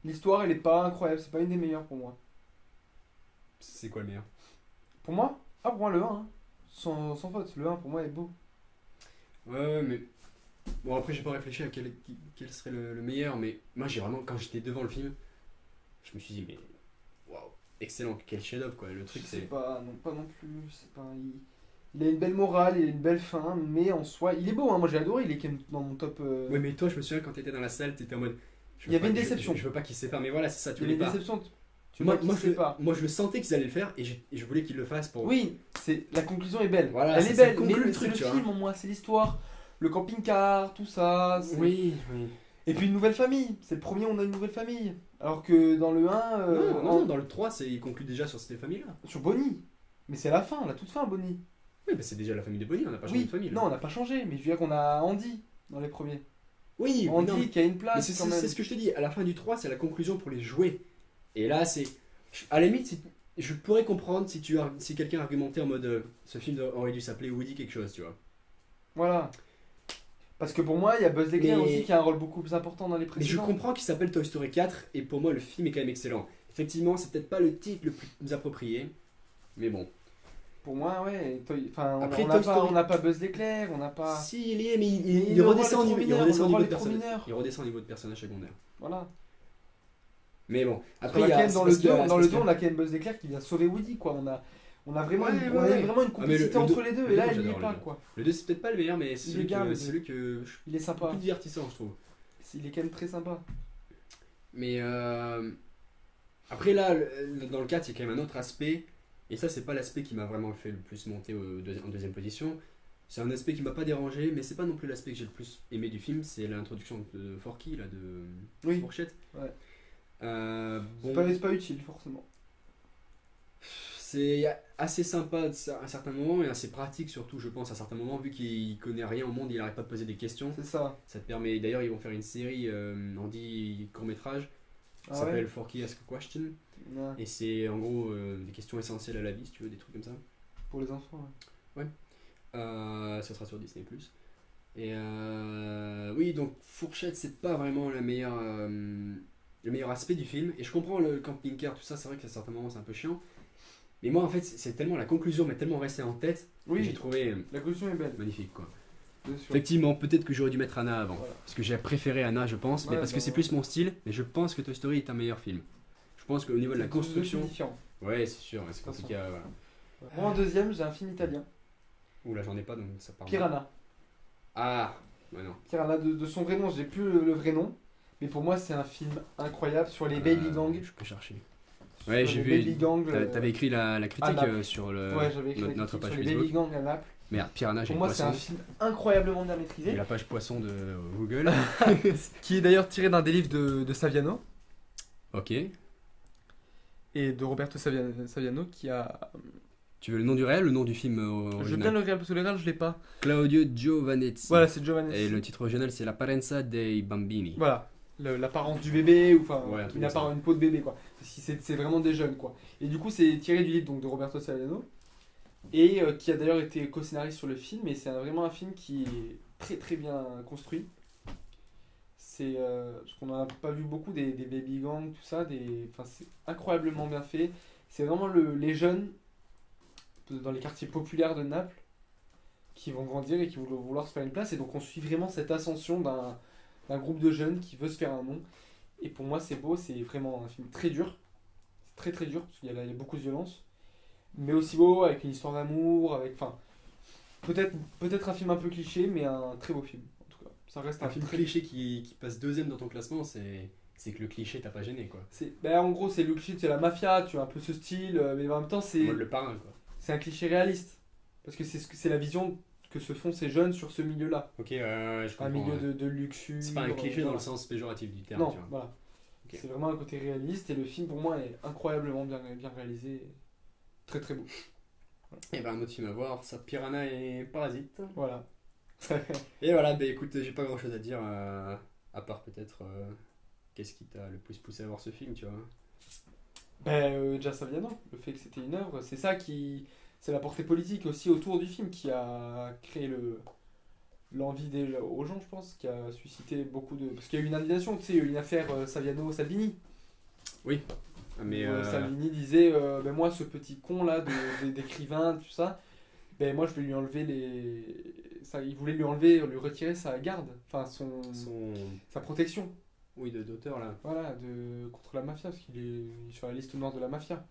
L'histoire, elle est pas incroyable, c'est pas une des meilleures pour moi. C'est quoi le meilleur? Pour moi? Pour moi, le 1. Hein. Sans faute, le 1 pour moi est beau. Ouais, mais. Bon, après, j'ai pas réfléchi à quel serait le meilleur, mais moi, j'ai vraiment, quand j'étais devant le film, je me suis dit, mais waouh, excellent, quel chef-d'œuvre quoi. Le truc, c'est. Pas non plus. C'est pas, il a une belle morale, il a une belle fin, mais en soi, il est beau. Hein, moi, j'ai adoré. Il est quand même dans mon top. Ouais, mais toi, je me souviens quand t'étais dans la salle, t'étais en mode. Il y avait une déception. Je veux pas qu'ils se séparent, mais voilà, c'est ça, tu il y voulais avait pas. une déception. Moi, je le sentais qu'ils allaient le faire et je voulais qu'ils le fassent pour. Oui, la conclusion est belle. Voilà, elle est belle, mais le c'est truc, le film en moi, c'est l'histoire. Le camping-car, tout ça. Oui. Et puis une nouvelle famille. C'est le premier où on a une nouvelle famille. Alors que dans le 1. Non, dans le 3, il conclut déjà sur cette famille-là. Sur Bonnie. Mais c'est la fin, la toute fin, Bonnie. Oui, bah c'est déjà la famille de Bonnie, on n'a pas changé de famille. Non, on n'a pas changé, mais je veux dire qu'on a Andy dans les premiers. Oui, Andy qui a une place. C'est ce que je te dis, à la fin du 3, c'est la conclusion pour les jouets. Et là, c'est. À la limite, je pourrais comprendre si quelqu'un argumentait en mode ce film aurait dû s'appeler Woody quelque chose, tu vois. Voilà. Parce que pour moi, il y a Buzz l'éclair aussi qui a un rôle beaucoup plus important dans les Mais précédents. je comprends qu'il s'appelle Toy Story 4 et pour moi, le film est quand même excellent. Effectivement, c'est peut-être pas le titre le plus approprié, mais bon. Pour moi, ouais. Enfin, Après, on n'a pas Buzz l'éclair, on n'a pas. Si, il y est, mais il redescend au niveau de personnage secondaire. Voilà. Mais bon, après, dans le 2, on a quand même Buzz l'éclair qui vient sauver Woody, quoi. On a vraiment, vraiment une complicité entre les deux, et là, il n'y est pas, quoi. Le 2, c'est peut-être pas le meilleur, mais c'est celui que. Il est sympa. Plus divertissant, je trouve. Il est quand même très sympa. Mais après, là, dans le 4, il y a quand même un autre aspect. Et ça, c'est pas l'aspect qui m'a vraiment fait le plus monter en deuxième position. C'est un aspect qui m'a pas dérangé, mais c'est pas non plus l'aspect que j'ai le plus aimé du film. C'est l'introduction de Forky, là, de Fourchette. Ouais. Bon, c'est pas utile, forcément. C'est assez sympa à certains moments et assez pratique, surtout, je pense, à certains moments, vu qu'il connaît rien au monde, il arrête pas de poser des questions. C'est ça. Ça te permet. D'ailleurs, ils vont faire une série en 10 courts-métrages. Ça s'appelle Forky Ask a Question. Ouais. Et c'est en gros des questions essentielles à la vie, si tu veux, des trucs comme ça. Pour les enfants, ouais. Ça sera sur Disney+. Et oui, donc Fourchette, c'est pas vraiment le meilleur aspect du film. Et je comprends le camping-car, tout ça, c'est vrai qu'à certains moments c'est un peu chiant. Mais moi, en fait, c'est tellement la conclusion m'est tellement restée en tête que j'ai trouvé la conclusion est belle. Magnifique, quoi. Effectivement, peut-être que j'aurais dû mettre Anna avant. Voilà. Parce que j'ai préféré Anna, je pense, mais parce que c'est plus mon style. Mais je pense que Toy Story est un meilleur film. Je pense qu'au niveau de la construction. Ouais, c'est sûr, c'est compliqué. Voilà. Moi, en deuxième, j'ai un film italien. Oula, j'en ai pas donc ça part. Piranha. Ah, bah non. Piranha, de son vrai nom, j'ai plus le vrai nom. Mais pour moi, c'est un film incroyable sur les baby gangs. Je peux chercher. Ouais, j'ai vu. T'avais écrit la critique sur notre page sur les baby gangs à Naples. Merde, Piranha, j'ai pour moi, c'est un film incroyablement bien maîtrisé. Et la page poisson de Google. Qui est d'ailleurs tiré d'un des livres de Saviano. Ok. Et de Roberto Saviano qui a. Tu veux le nom du réel ou le nom du film original? Je veux bien le réel parce que le réel je l'ai pas. Claudio Giovanetti. Voilà, c'est Giovanetti. Et le titre original c'est La Parenza dei Bambini. Voilà, l'apparence du bébé, ou enfin une peau de bébé quoi. C'est vraiment des jeunes quoi. Et du coup c'est tiré du livre donc, de Roberto Saviano. Et qui a d'ailleurs été co-scénariste sur le film. Et c'est vraiment un film qui est très très bien construit. C'est parce qu'on n'en a pas vu beaucoup des baby gangs, tout ça. C'est incroyablement bien fait. C'est vraiment les jeunes dans les quartiers populaires de Naples qui vont grandir et qui vont vouloir se faire une place. Et donc on suit vraiment cette ascension d'un groupe de jeunes qui veut se faire un nom. Et pour moi c'est beau, c'est vraiment un film très dur. C'est très très dur parce qu'il y a beaucoup de violence. Mais aussi beau, avec une histoire d'amour, peut-être un film un peu cliché, mais un très beau film. En tout cas, ça reste un film cliché qui passe deuxième dans ton classement, c'est que le cliché t'a pas gêné quoi. En gros, c'est le cliché, c'est la mafia, tu as un peu ce style, mais en même temps c'est. Le parrain quoi. C'est un cliché réaliste, parce que c'est la vision que se font ces jeunes sur ce milieu-là. Ok, je comprends. Un milieu de luxure. C'est pas un cliché dans le sens péjoratif du terme. Non, tu vois. Voilà. Okay. C'est vraiment un côté réaliste et le film pour moi est incroyablement bien réalisé. Très très beau. Voilà. Et un autre film à voir, ça Piranha et Parasite. Voilà. Et voilà, écoute, j'ai pas grand chose à dire à part peut-être qu'est-ce qui t'a le plus poussé à voir ce film, tu vois. Déjà Saviano, le fait que c'était une œuvre, c'est ça c'est la portée politique aussi autour du film qui a créé l'envie aux gens, je pense, qui a suscité beaucoup de. Parce qu'il y a eu une indignation, tu sais, il y a eu une affaire Saviano-Salvini. Oui. Mais Salvini disait moi ce petit con là d'écrivain tout ça Ben moi je vais lui enlever ça, il voulait lui enlever, lui retirer sa garde, enfin sa protection. Oui, d'auteur là. Voilà, contre la mafia, parce qu'il est sur la liste noire de la mafia.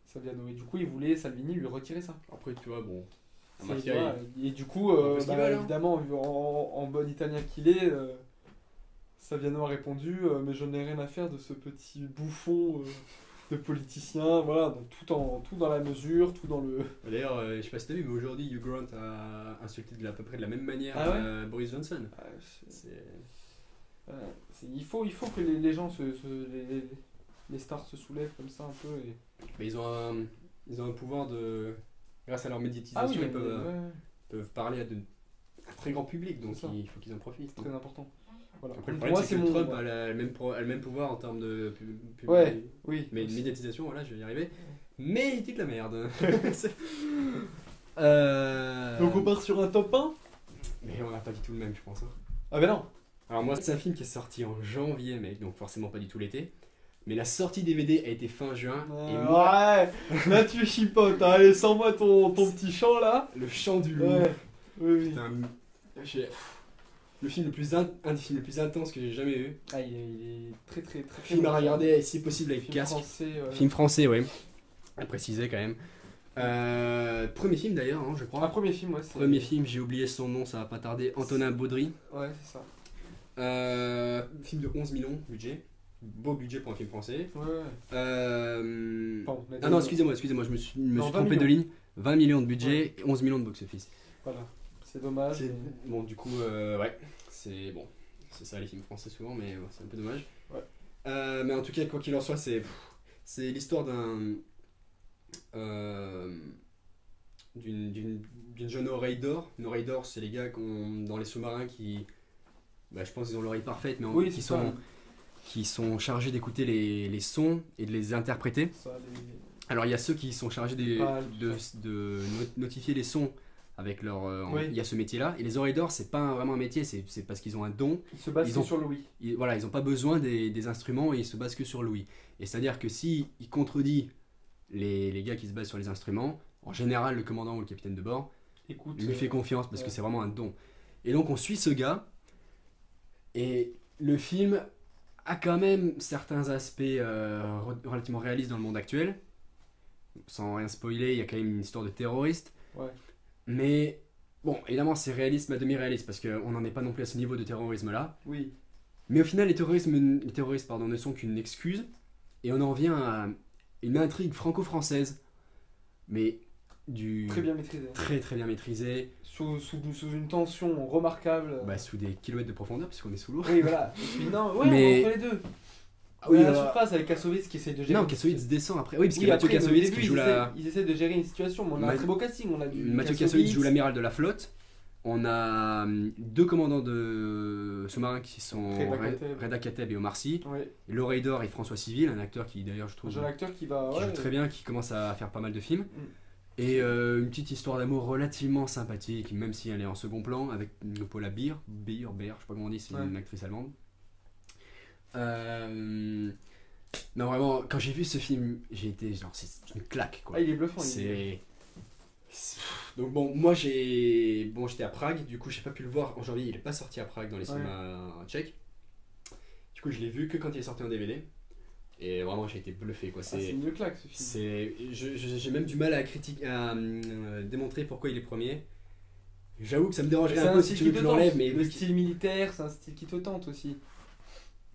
Saviano. Et du coup il voulait Salvini lui retirer ça. Après tu vois, bon. La mafia, et du coup, évidemment, en bon italien qu'il est, Saviano a répondu mais je n'ai rien à faire de ce petit bouffon de politicien, voilà, donc tout dans la mesure, tout dans le... D'ailleurs, je sais pas si t'as vu, mais aujourd'hui Hugh Grant a insulté à peu près de la même manière Boris Johnson. Il faut que les gens, les stars se soulèvent comme ça un peu. Mais ils ont un pouvoir de... Grâce à leur médiatisation, ils peuvent parler à un très grand public, donc il faut qu'ils en profitent. C'est très important. Voilà. Après, le problème, c'est que Trump a le même pouvoir en termes de oui. Mais une médiatisation, voilà, je vais y arriver. Mais il dit de la merde. Donc on part sur un top 1 ? Mais on n'a pas du tout le même, je pense. Hein. Ah ben non. Alors moi, c'est un film qui est sorti en janvier, mec, donc forcément pas du tout l'été. Mais la sortie DVD a été fin juin. Et moi... Ouais, là tu chipotes, hein. Allez, sors-moi ton petit chant là. Le chant du loup. Ouais. Oui. Le film un des films les plus intenses que j'ai jamais vu. Ah, il est très très très film à regarder si possible avec casque. Film français, ouais. À préciser quand même. Premier film d'ailleurs, hein, je crois. Un premier film, ouais. Premier film, j'ai oublié son nom, ça va pas tarder. Antonin Baudry. Ouais, c'est ça. Film de 11 millions, budget. Beau budget pour un film français. Ouais. Ah non, excusez-moi, je me suis trompé de ligne. 20 millions de budget et 11 millions de box-office. Voilà, c'est dommage. Bon, du coup, ouais, c'est bon. C'est ça les films français souvent, mais c'est un peu dommage. Ouais. Mais en tout cas, quoi qu'il en soit, c'est l'histoire d'une jeune oreille d'or. Une oreille d'or, c'est les gars dans les sous-marins qui, je pense qu'ils ont l'oreille parfaite, mais qui sont chargés d'écouter les sons et de les interpréter. Alors il y a ceux qui sont chargés de notifier les sons avec leur... Il y a ce métier-là. Et les oreilles d'or, c'est pas vraiment un métier, c'est parce qu'ils ont un don. Ils se basent sur l'ouïe. Voilà, ils n'ont pas besoin des instruments et ils se basent que sur l'ouïe. Et c'est-à-dire que si il contredit les gars qui se basent sur les instruments, en général le commandant ou le capitaine de bord lui fait confiance parce que c'est vraiment un don. Et donc on suit ce gars et le film a quand même certains aspects relativement réalistes dans le monde actuel. Sans rien spoiler, il y a quand même une histoire de terroriste. Ouais. Mais bon, évidemment, c'est réalisme à demi-réaliste parce qu'on n'en est pas non plus à ce niveau de terrorisme-là. Oui. Mais au final, les terroristes ne sont qu'une excuse. Et on en vient à une intrigue franco-française. Mais très bien maîtrisée. Très très bien maîtrisée. Sous une tension remarquable. Sous des kilomètres de profondeur, puisqu'on est sous l'eau. Oui, voilà. Entre les deux. Oui, la surface avec Kassovitz qui essaie de gérer. Non, Kassovitz descend après. Oui, parce qu'il y a Mathieu Kassovitz qui joue ils essaient de gérer une situation, mais on a un très beau casting. Mathieu Kassovitz joue l'amiral de la flotte. On a deux commandants de sous-marins qui sont Reda Kateb et Omar Sy. Ouais. L'oreille d'or et François Civil, un acteur qui d'ailleurs je trouve joue très bien, qui commence à faire pas mal de films. Et une petite histoire d'amour relativement sympathique, même si elle est en second plan, avec Paula Beer, je sais pas comment on dit, c'est une actrice allemande. Non, vraiment, quand j'ai vu ce film, j'ai été genre, c'est une claque quoi. Ah, il est bluffant. Donc bon, moi j'étais à Prague, du coup j'ai pas pu le voir en janvier, il est pas sorti à Prague dans les cinémas tchèques. Du coup je l'ai vu que quand il est sorti en DVD. Et vraiment j'ai été bluffé quoi. C'est une claque ce film. J'ai même du mal à démontrer pourquoi il est premier. J'avoue que ça me dérangerait un peu si tu veux que je l'enlève, mais le style militaire, c'est un style qui te tente aussi.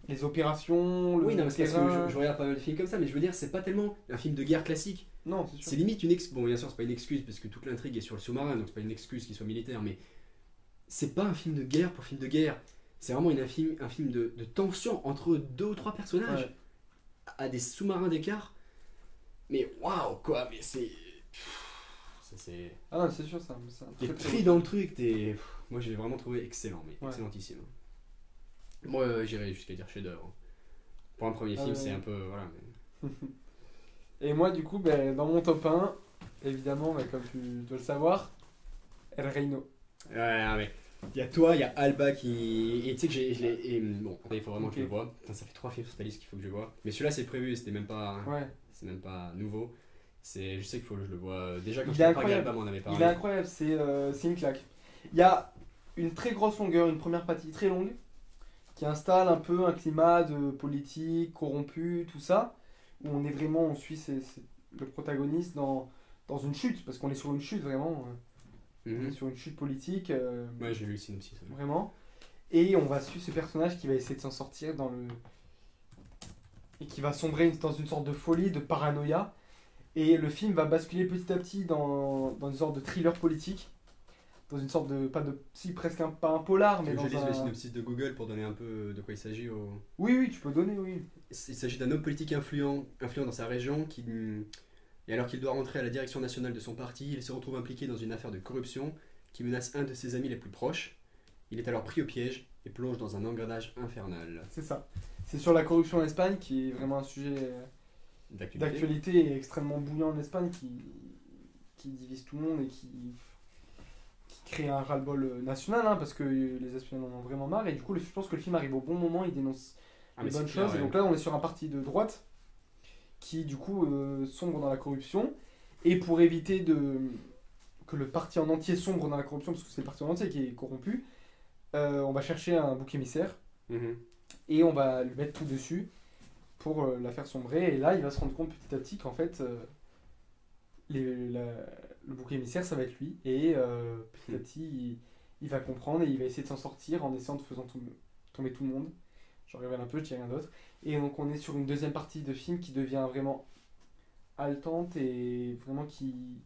Les opérations, le terrain. Parce que je regarde pas mal de films comme ça, mais je veux dire, c'est pas tellement un film de guerre classique. Non, c'est sûr. C'est limite une excuse. Bon, bien sûr, c'est pas une excuse parce que toute l'intrigue est sur le sous-marin, donc c'est pas une excuse qu'il soit militaire, mais c'est pas un film de guerre pour film de guerre. C'est vraiment un film de tension entre deux ou trois personnages à des sous-marins d'écart. Mais waouh, quoi, mais c'est. Ah non, c'est sûr, ça. T'es pris dans le truc, moi j'ai vraiment trouvé excellent, mais excellentissime. Moi j'irais jusqu'à dire chef-d'œuvre. Pour un premier film, c'est un peu. Voilà. Mais... Et moi, du coup, dans mon top 1, évidemment, comme tu dois le savoir, El Reino. Ouais, mais. Il y a toi, il y a Alba qui. Et tu sais que je l'ai. Bon, il faut vraiment que je le voie. Putain, ça fait 3 films sur ta liste qu'il faut que je voie. Mais celui-là, c'est prévu, c'était même pas. Ouais. C'est même pas nouveau. Je sais qu'il faut que je le vois. Déjà, quand Il je est t'ai parlé, incroyable. on en avait parlé. Il est incroyable, c'est une claque. Il y a une très grosse longueur, une première partie très longue, qui installe un peu un climat de politique, corrompu, tout ça, où on suit le protagoniste dans une chute, parce qu'on est sur une chute vraiment, on est sur une chute politique, Ouais, j'ai lu le synopsis. Ouais. vraiment, et on va suivre ce personnage qui va essayer de s'en sortir et qui va sombrer dans une sorte de folie, de paranoïa, et le film va basculer petit à petit dans une sorte de thriller politique, dans une sorte de, presque pas un polar, mais Je dans lise un... le synopsis de Google pour donner un peu de quoi il s'agit. Oui, tu peux donner, oui. Il s'agit d'un homme politique influent dans sa région et alors qu'il doit rentrer à la direction nationale de son parti, il se retrouve impliqué dans une affaire de corruption qui menace un de ses amis les plus proches. Il est alors pris au piège et plonge dans un engrenage infernal. C'est ça. C'est sur la corruption en Espagne, qui est vraiment un sujet d'actualité et extrêmement bouillant en Espagne, qui divise tout le monde et qui crée un ras-le-bol national, hein, parce que les Espagnols en ont vraiment marre. Et du coup, je pense que le film arrive au bon moment, il dénonce les bonnes choses. Ouais. Et donc là, on est sur un parti de droite qui, du coup, sombre dans la corruption. Et pour éviter que le parti en entier sombre dans la corruption, parce que c'est le parti en entier qui est corrompu, on va chercher un bouc émissaire et on va lui mettre tout dessus pour la faire sombrer. Et là, il va se rendre compte petit à petit qu'en fait, le bouc émissaire, ça va être lui. Et petit à petit, il va comprendre et il va essayer de s'en sortir en essayant de faire tomber tout le monde. J'en révèle un peu, je dis rien d'autre. Et donc, on est sur une deuxième partie de film qui devient vraiment haletante et vraiment qui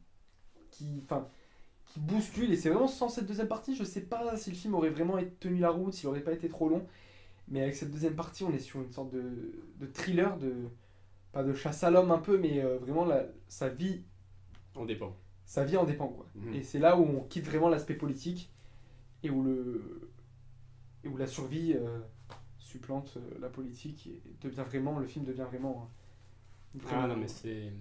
bouscule. Et c'est vraiment sans cette deuxième partie, je sais pas si le film aurait vraiment tenu la route, s'il aurait pas été trop long. Mais avec cette deuxième partie, on est sur une sorte de thriller, pas de chasse à l'homme un peu, mais vraiment sa vie en dépend. Sa vie en dépend, quoi. Et c'est là où on quitte vraiment l'aspect politique et où la survie supplante la politique et le film devient vraiment... non mais c'est...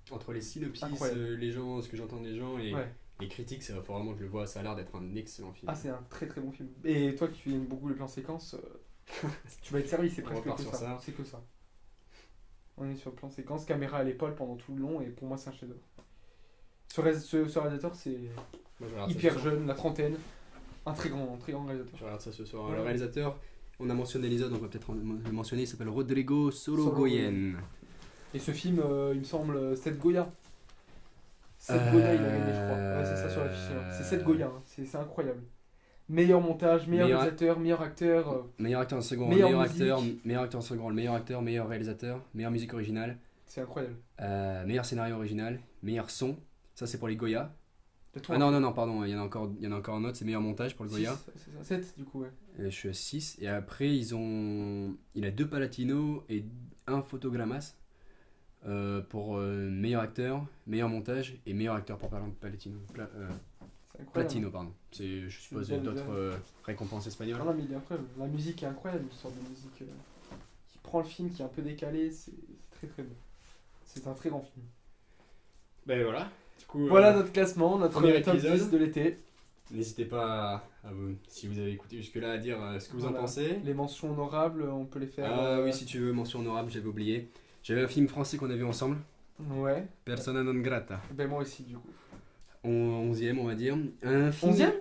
Entre les synopsis, les gens, ce que j'entends des gens et les critiques, il faut vraiment que je le vois, ça a l'air d'être un excellent film. Ah, c'est un très très bon film. Et toi qui aimes beaucoup les plans séquences, tu vas être servi, c'est presque que ça. C'est que ça. On est sur le plan séquence, caméra à l'épaule pendant tout le long et pour moi c'est un chef-d'œuvre. Ce réalisateur, c'est hyper jeune, la trentaine, un très grand réalisateur. Je regarde ça ce soir. Le réalisateur, on a mentionné les autres, on va peut-être le mentionner, il s'appelle Rodrigo Sorogoyen. Et ce film, il me semble, 7 Goya. 7 Goya, il a gagné, je crois. Ouais, c'est ça sur l'affiche. C'est 7 Goya, hein. C'est incroyable. Meilleur montage, meilleur réalisateur, meilleur acteur. Meilleur acteur en second, meilleur acteur en second, meilleur acteur, meilleur réalisateur, meilleure musique originale. C'est incroyable. Meilleur scénario original, meilleur son. Ça, c'est pour les Goya. Non, pardon, il y en a encore un autre, c'est meilleur montage pour le Goya. C'est ça, 7 du coup, ouais. Je suis à 6. Et après, il a 2 Palatinos et un Photogrammas pour meilleur acteur, meilleur montage et meilleur acteur pour Palatino. Platino, pardon. Je suppose d'autres récompenses espagnoles. Non, mais il est incroyable. La musique est incroyable, une sorte de musique qui prend le film, qui est un peu décalé. C'est très très bon. C'est un très grand film. Ben voilà. Du coup, voilà notre classement, notre premier top épisode 10 de l'été. N'hésitez pas si vous avez écouté jusque-là à dire ce que vous en pensez. Les mentions honorables, on peut les faire. Ah oui, si tu veux, mention honorable, j'avais oublié. J'avais un film français qu'on a vu ensemble. Ouais. Persona non grata. Ben moi aussi, du coup. 11e, on va dire. Un film... 11e?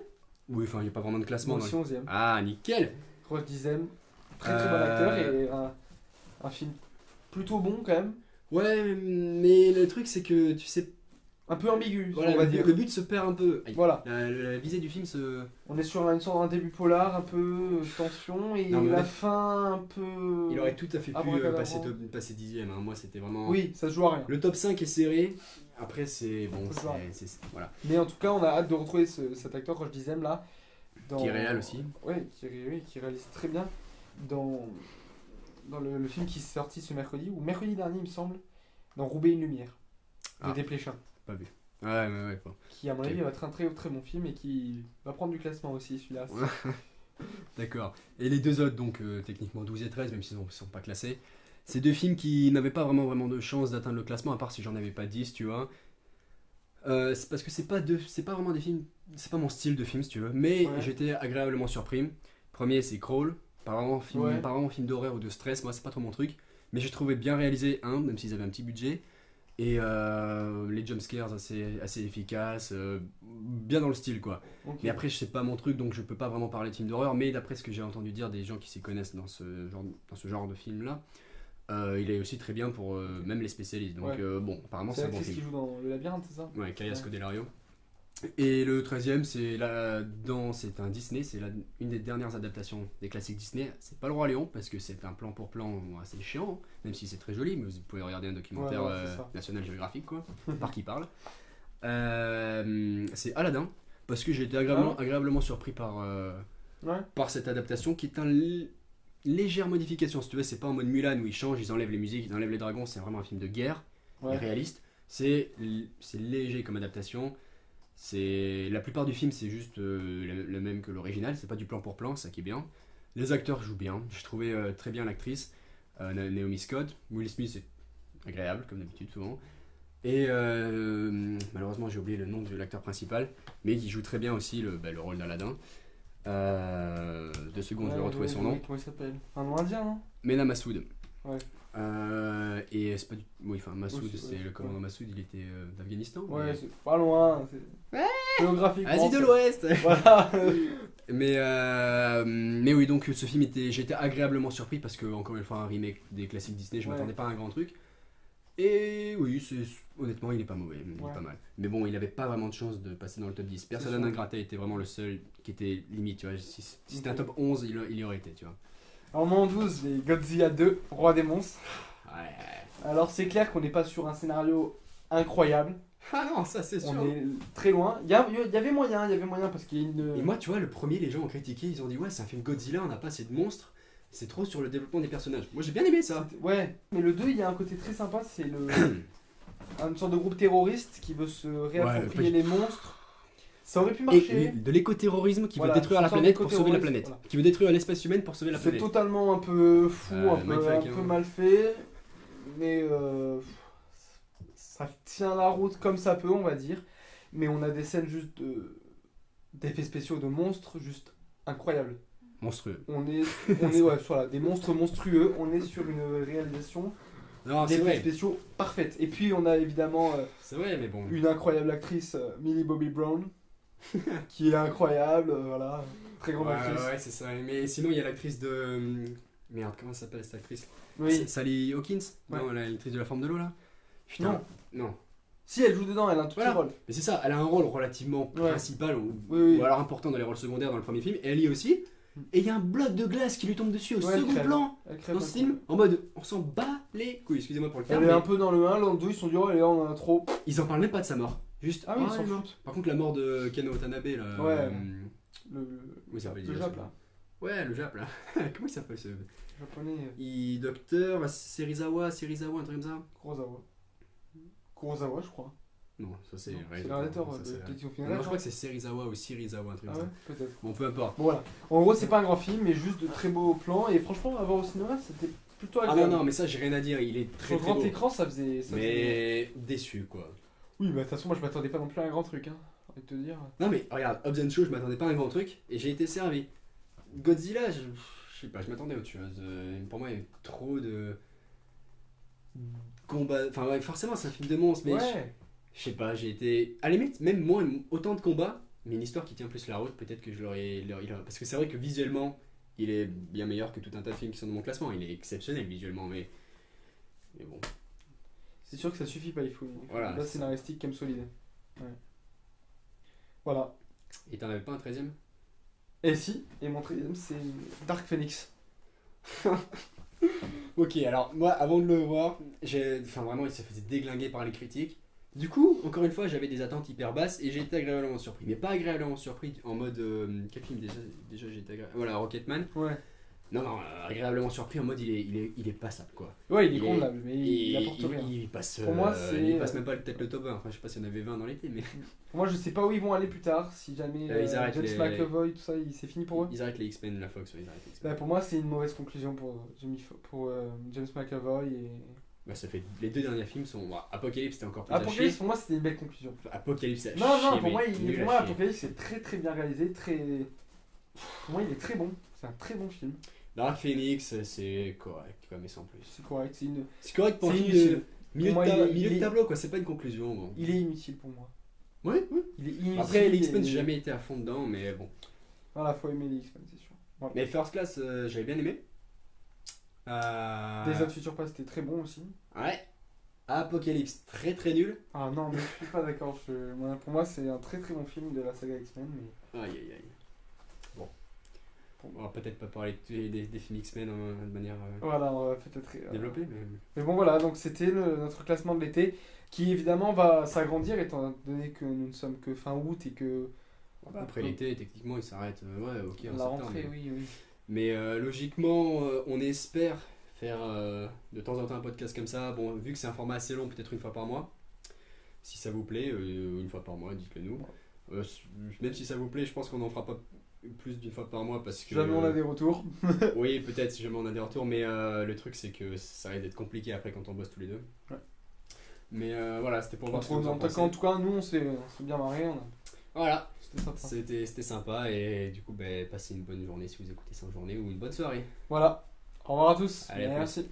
Oui, enfin, il n'y a pas vraiment de classement. Moi aussi, 11e. Ah, nickel. Roche 10e. Très très bon acteur et un film plutôt bon quand même. Ouais, mais le truc, c'est que tu sais. Un peu ambigu, voilà, on va dire. Le but se perd un peu. Voilà. La visée du film se. On est sur une sorte d'un début polar, un peu tension, et la fin un peu. Il aurait tout à fait pu passer 10e. Hein. Moi, c'était vraiment. Oui, ça se joue à rien. Le top 5 est serré. Après, c'est bon. Voilà. Mais en tout cas, on a hâte de retrouver cet acteur, Roche 10e là. Qui est réel aussi. Ouais, qui réalise très bien. Dans le film qui s'est sorti ce mercredi, ou mercredi dernier, il me semble, dans Roubaix une lumière, de Desplechin. Pas vu. Ouais. Qui, à mon avis, va être un très très bon film et qui va prendre du classement aussi, celui-là. D'accord. Et les deux autres, donc techniquement 12 et 13, même s'ils ne sont pas classés, c'est deux films qui n'avaient pas vraiment de chance d'atteindre le classement, à part si j'en avais pas 10, tu vois. C'est parce que c'est pas vraiment des films, c'est pas mon style de film, si tu veux, mais j'étais agréablement surpris. Premier, c'est Crawl, pas vraiment film d'horreur ou de stress, moi c'est pas trop mon truc, mais j'ai trouvé bien réalisé, même s'ils avaient un petit budget. Et les jumpscares assez efficaces, bien dans le style quoi. Ok. Mais après, je sais pas mon truc, donc je peux pas vraiment parler de film d'horreur. Mais d'après ce que j'ai entendu dire des gens qui s'y connaissent dans ce genre de film là, il est aussi très bien pour même les spécialistes. Donc Ouais. bon, apparemment C'est c'est un bon l'actrice qui film. joue dans Le Labyrinthe, c'est ça? Ouais, Kaya Ouais. Scodelario. Et le 13e, c'est c'est un Disney, c'est une des dernières adaptations des classiques Disney. C'est pas le Roi Lion parce que c'est un plan pour plan assez chiant, même si c'est très joli. Mais vous pouvez regarder un documentaire Ouais, c'est ça. National Geographic, quoi, par qui parle. C'est Aladdin parce que j'ai été agréablement surpris Ouais. par cette adaptation qui est une légère modification. Si tu veux, c'est pas en mode Mulan où ils changent, ils enlèvent les musiques, ils enlèvent les dragons. C'est vraiment un film de guerre, Ouais. réaliste. C'est léger comme adaptation. La plupart du film, c'est juste le même que l'original. C'est pas du plan pour plan, ça qui est bien. Les acteurs jouent bien. J'ai trouvé très bien l'actrice Naomi Scott. Will Smith est agréable comme d'habitude souvent. Et malheureusement, j'ai oublié le nom de l'acteur principal, mais qui joue très bien aussi le rôle d'Aladin. 2 secondes, je vais retrouver son nom. Comment il s'appelle? Un nom indien, non? Mena Massoud. Ouais. Et c'est pas du... Oui, enfin Massoud, Oui, c'est le commandant Massoud, il était d'Afghanistan. Ouais, mais- c'est pas loin. Géographiquement. Asie de l'Ouest. Voilà. Mais oui, donc ce film j'ai été agréablement surpris parce que, encore une fois, un remake des classiques Disney, je Ouais. m'attendais pas à un grand truc. Et oui, honnêtement, il est pas mauvais, il Ouais. est pas mal. Mais bon, il avait pas vraiment de chance de passer dans le top 10. Personne sûr. non grata était vraiment le seul qui était limite, tu vois. Si c'était un top 11, il y aurait été, tu vois. En moment 12, les Godzilla 2, Roi des monstres. Ouais. Alors c'est clair qu'on n'est pas sur un scénario incroyable. Ah non, ça c'est sûr. On est très loin. Il y avait moyen parce qu'il y a une. Et moi, tu vois, le premier, les gens ont critiqué, ils ont dit ouais, c'est un film Godzilla, on n'a pas assez de monstres, c'est trop sur le développement des personnages. Moi, j'ai bien aimé ça. Ouais, mais le 2, il y a un côté très sympa, c'est une sorte de groupe terroriste qui veut se réapproprier les monstres. Ça aurait pu Et marcher. de l'écoterrorisme qui Voilà, veut détruire la c'est ça, planète pour sauver la l'écoterrorisme, planète. voilà. Qui veut détruire l'espèce humaine pour sauver la C'est planète. totalement un peu fou, un mindfuck, peu hein. mal fait, mais ça tient la route comme ça peut, on va dire. Mais on a des scènes juste d'effets spéciaux de monstres juste incroyables. Monstrueux. On est ouais, voilà, des monstres monstrueux. On est sur une réalisation Non, c'est d'effets vrai. spéciaux parfaite. Et puis on a évidemment C'est vrai, mais bon. une incroyable actrice, Millie Bobby Brown, qui est incroyable, voilà, très grande actrice. Ouais, c'est ça. Mais sinon, il y a l'actrice de. Merde, comment s'appelle cette actrice? Oui. Sally Hawkins. Ouais. Non, l'actrice de La Forme de l'eau là. Putain. Non. Si elle joue dedans, elle a un tout petit Voilà. rôle. Mais c'est ça, elle a un rôle relativement Ouais. principal Oui. ou alors important dans les rôles secondaires dans le premier film, et elle y est aussi. Et il y a un bloc de glace qui lui tombe dessus au Ouais, elle second crève. plan Elle crève dans un ce coup. film, en mode on s'en bat les couilles, excusez-moi pour le terme. Elle est mais un peu dans le 1, dans le 2, ils sont dit oh, elle est là, on en a trop. Ils en parlent même pas de sa mort. Juste, Ah oui, ils s'en elle est morte. Par contre, la mort de Ken Watanabe là. Ouais. Le Oui, ça s'appelle le déjà, Jap ça. là. Ouais, le Jap là. Comment il s'appelle ce. Japonais. Docteur Serizawa, un truc comme ça. Kurosawa, je crois. Non, ça c'est. Non, ouais, c'est le réalisateur ça, de c'est- Pétition Non, Finale. je crois que c'est Serizawa ou Sirizawa, un truc Ah comme ouais, ça. peut-être. Bon, peu importe. Bon, voilà. En gros, c'est pas un grand film, mais juste de très beaux plans. Et franchement, à voir au cinéma, c'était plutôt Ah agréable. non, mais ça j'ai rien à dire, il est Sur très le très grand beau. écran, ça faisait. Mais déçu quoi. Oui, bah de toute façon, moi je m'attendais pas non plus à un grand truc, hein. J'ai envie de te dire. Non mais regarde, Hobbs and Shaw, je m'attendais pas à un grand truc et j'ai été servi. Godzilla, je sais pas, je m'attendais à autre chose. Pour moi, il y avait trop de combats. Enfin, ouais, forcément, c'est un film de monstres, mais Ouais. je sais pas, j'ai été. À la limite, même moins, autant de combats, mais une histoire qui tient plus la route, peut-être que je l'aurais. Parce que c'est vrai que visuellement, il est bien meilleur que tout un tas de films qui sont dans mon classement. Il est exceptionnel visuellement, mais bon. C'est sûr que ça suffit pas, il faut Voilà, une base c'est- scénaristique comme solide. Ouais. Voilà. Et t'en avais pas un 13ème? Et si, et mon 13ème c'est Dark Phoenix. Ok, alors moi, avant de le voir, enfin vraiment, il se faisait déglinguer par les critiques. Du coup, encore une fois, j'avais des attentes hyper basses et j'ai été agréablement surpris. Mais pas agréablement surpris en mode. Quel film déjà j'ai été agréablement. Voilà, Rocketman. Ouais. Non, agréablement surpris en mode il est passable quoi. Ouais, il est Il est- convenable, mais il apporte rien. Il passe, Pour moi, c'est- il passe même pas peut-être le top 20. Enfin, je sais pas s'il y en avait 20 dans l'été, mais Pour moi, je sais pas où ils vont aller plus tard, si jamais Ils arrêtent James les- McAvoy, tout ça, c'est fini pour eux. ils arrêtent les X-Men, la Fox, ouais, ils arrêtent les X-Men. Bah, pour moi, c'est une mauvaise conclusion pour James McAvoy et. Bah, ça fait. Les deux derniers films sont. Bon, Apocalypse, c'était encore plus à chier. Apocalypse, pour moi, c'était une belle conclusion. Apocalypse, c'est à Non, chier, pour mais moi, nul à chier. Apocalypse, c'est très très bien réalisé, très. Pour moi, il est très bon. C'est un très bon film. Dark Phoenix, c'est correct, quoi, mais sans plus. C'est correct, c'est une. C'est correct pour un C'est film inutile. de Milieu de tableau, quoi, c'est pas une conclusion. Bon. Il est inutile pour moi. Oui. Il est inutile. Après, les X-Men, j'ai jamais été à fond dedans, mais bon. Voilà, faut aimer les X-Men, c'est sûr. Voilà. Mais First Class, j'avais bien aimé. Des Autres Futurs Pas, c'était très bon aussi. Ouais. Apocalypse, très très nul. Ah non, mais je suis pas d'accord. Pour moi, c'est un très très bon film de la saga X-Men. Mais... Aïe aïe aïe. Bon. On va peut-être pas parler des films X-Men de manière voilà, on va peut-être développée. Mais bon, voilà, donc c'était notre classement de l'été qui évidemment va s'agrandir étant donné que nous ne sommes que fin août et que. Après l'été, techniquement, il s'arrête. Ouais, ok, en la septembre. rentrée, oui. Mais logiquement, on espère faire de temps en temps un podcast comme ça. Bon, vu que c'est un format assez long, peut-être une fois par mois. Si ça vous plaît, une fois par mois, dites-le nous. Même si ça vous plaît, je pense qu'on n'en fera pas plus d'une fois par mois parce que... Jamais on a des retours. Oui, peut-être si jamais on a des retours, mais le truc c'est que ça risque d'être compliqué après quand on bosse tous les deux. Ouais. Mais voilà, c'était pour voir ce que vous en pensez. En tout cas, nous on s'est bien marré. Voilà, c'était sympa. C'était sympa et du coup, passez une bonne journée si vous écoutez ça en journée ou une bonne soirée. Voilà, au revoir à tous. Allez, merci.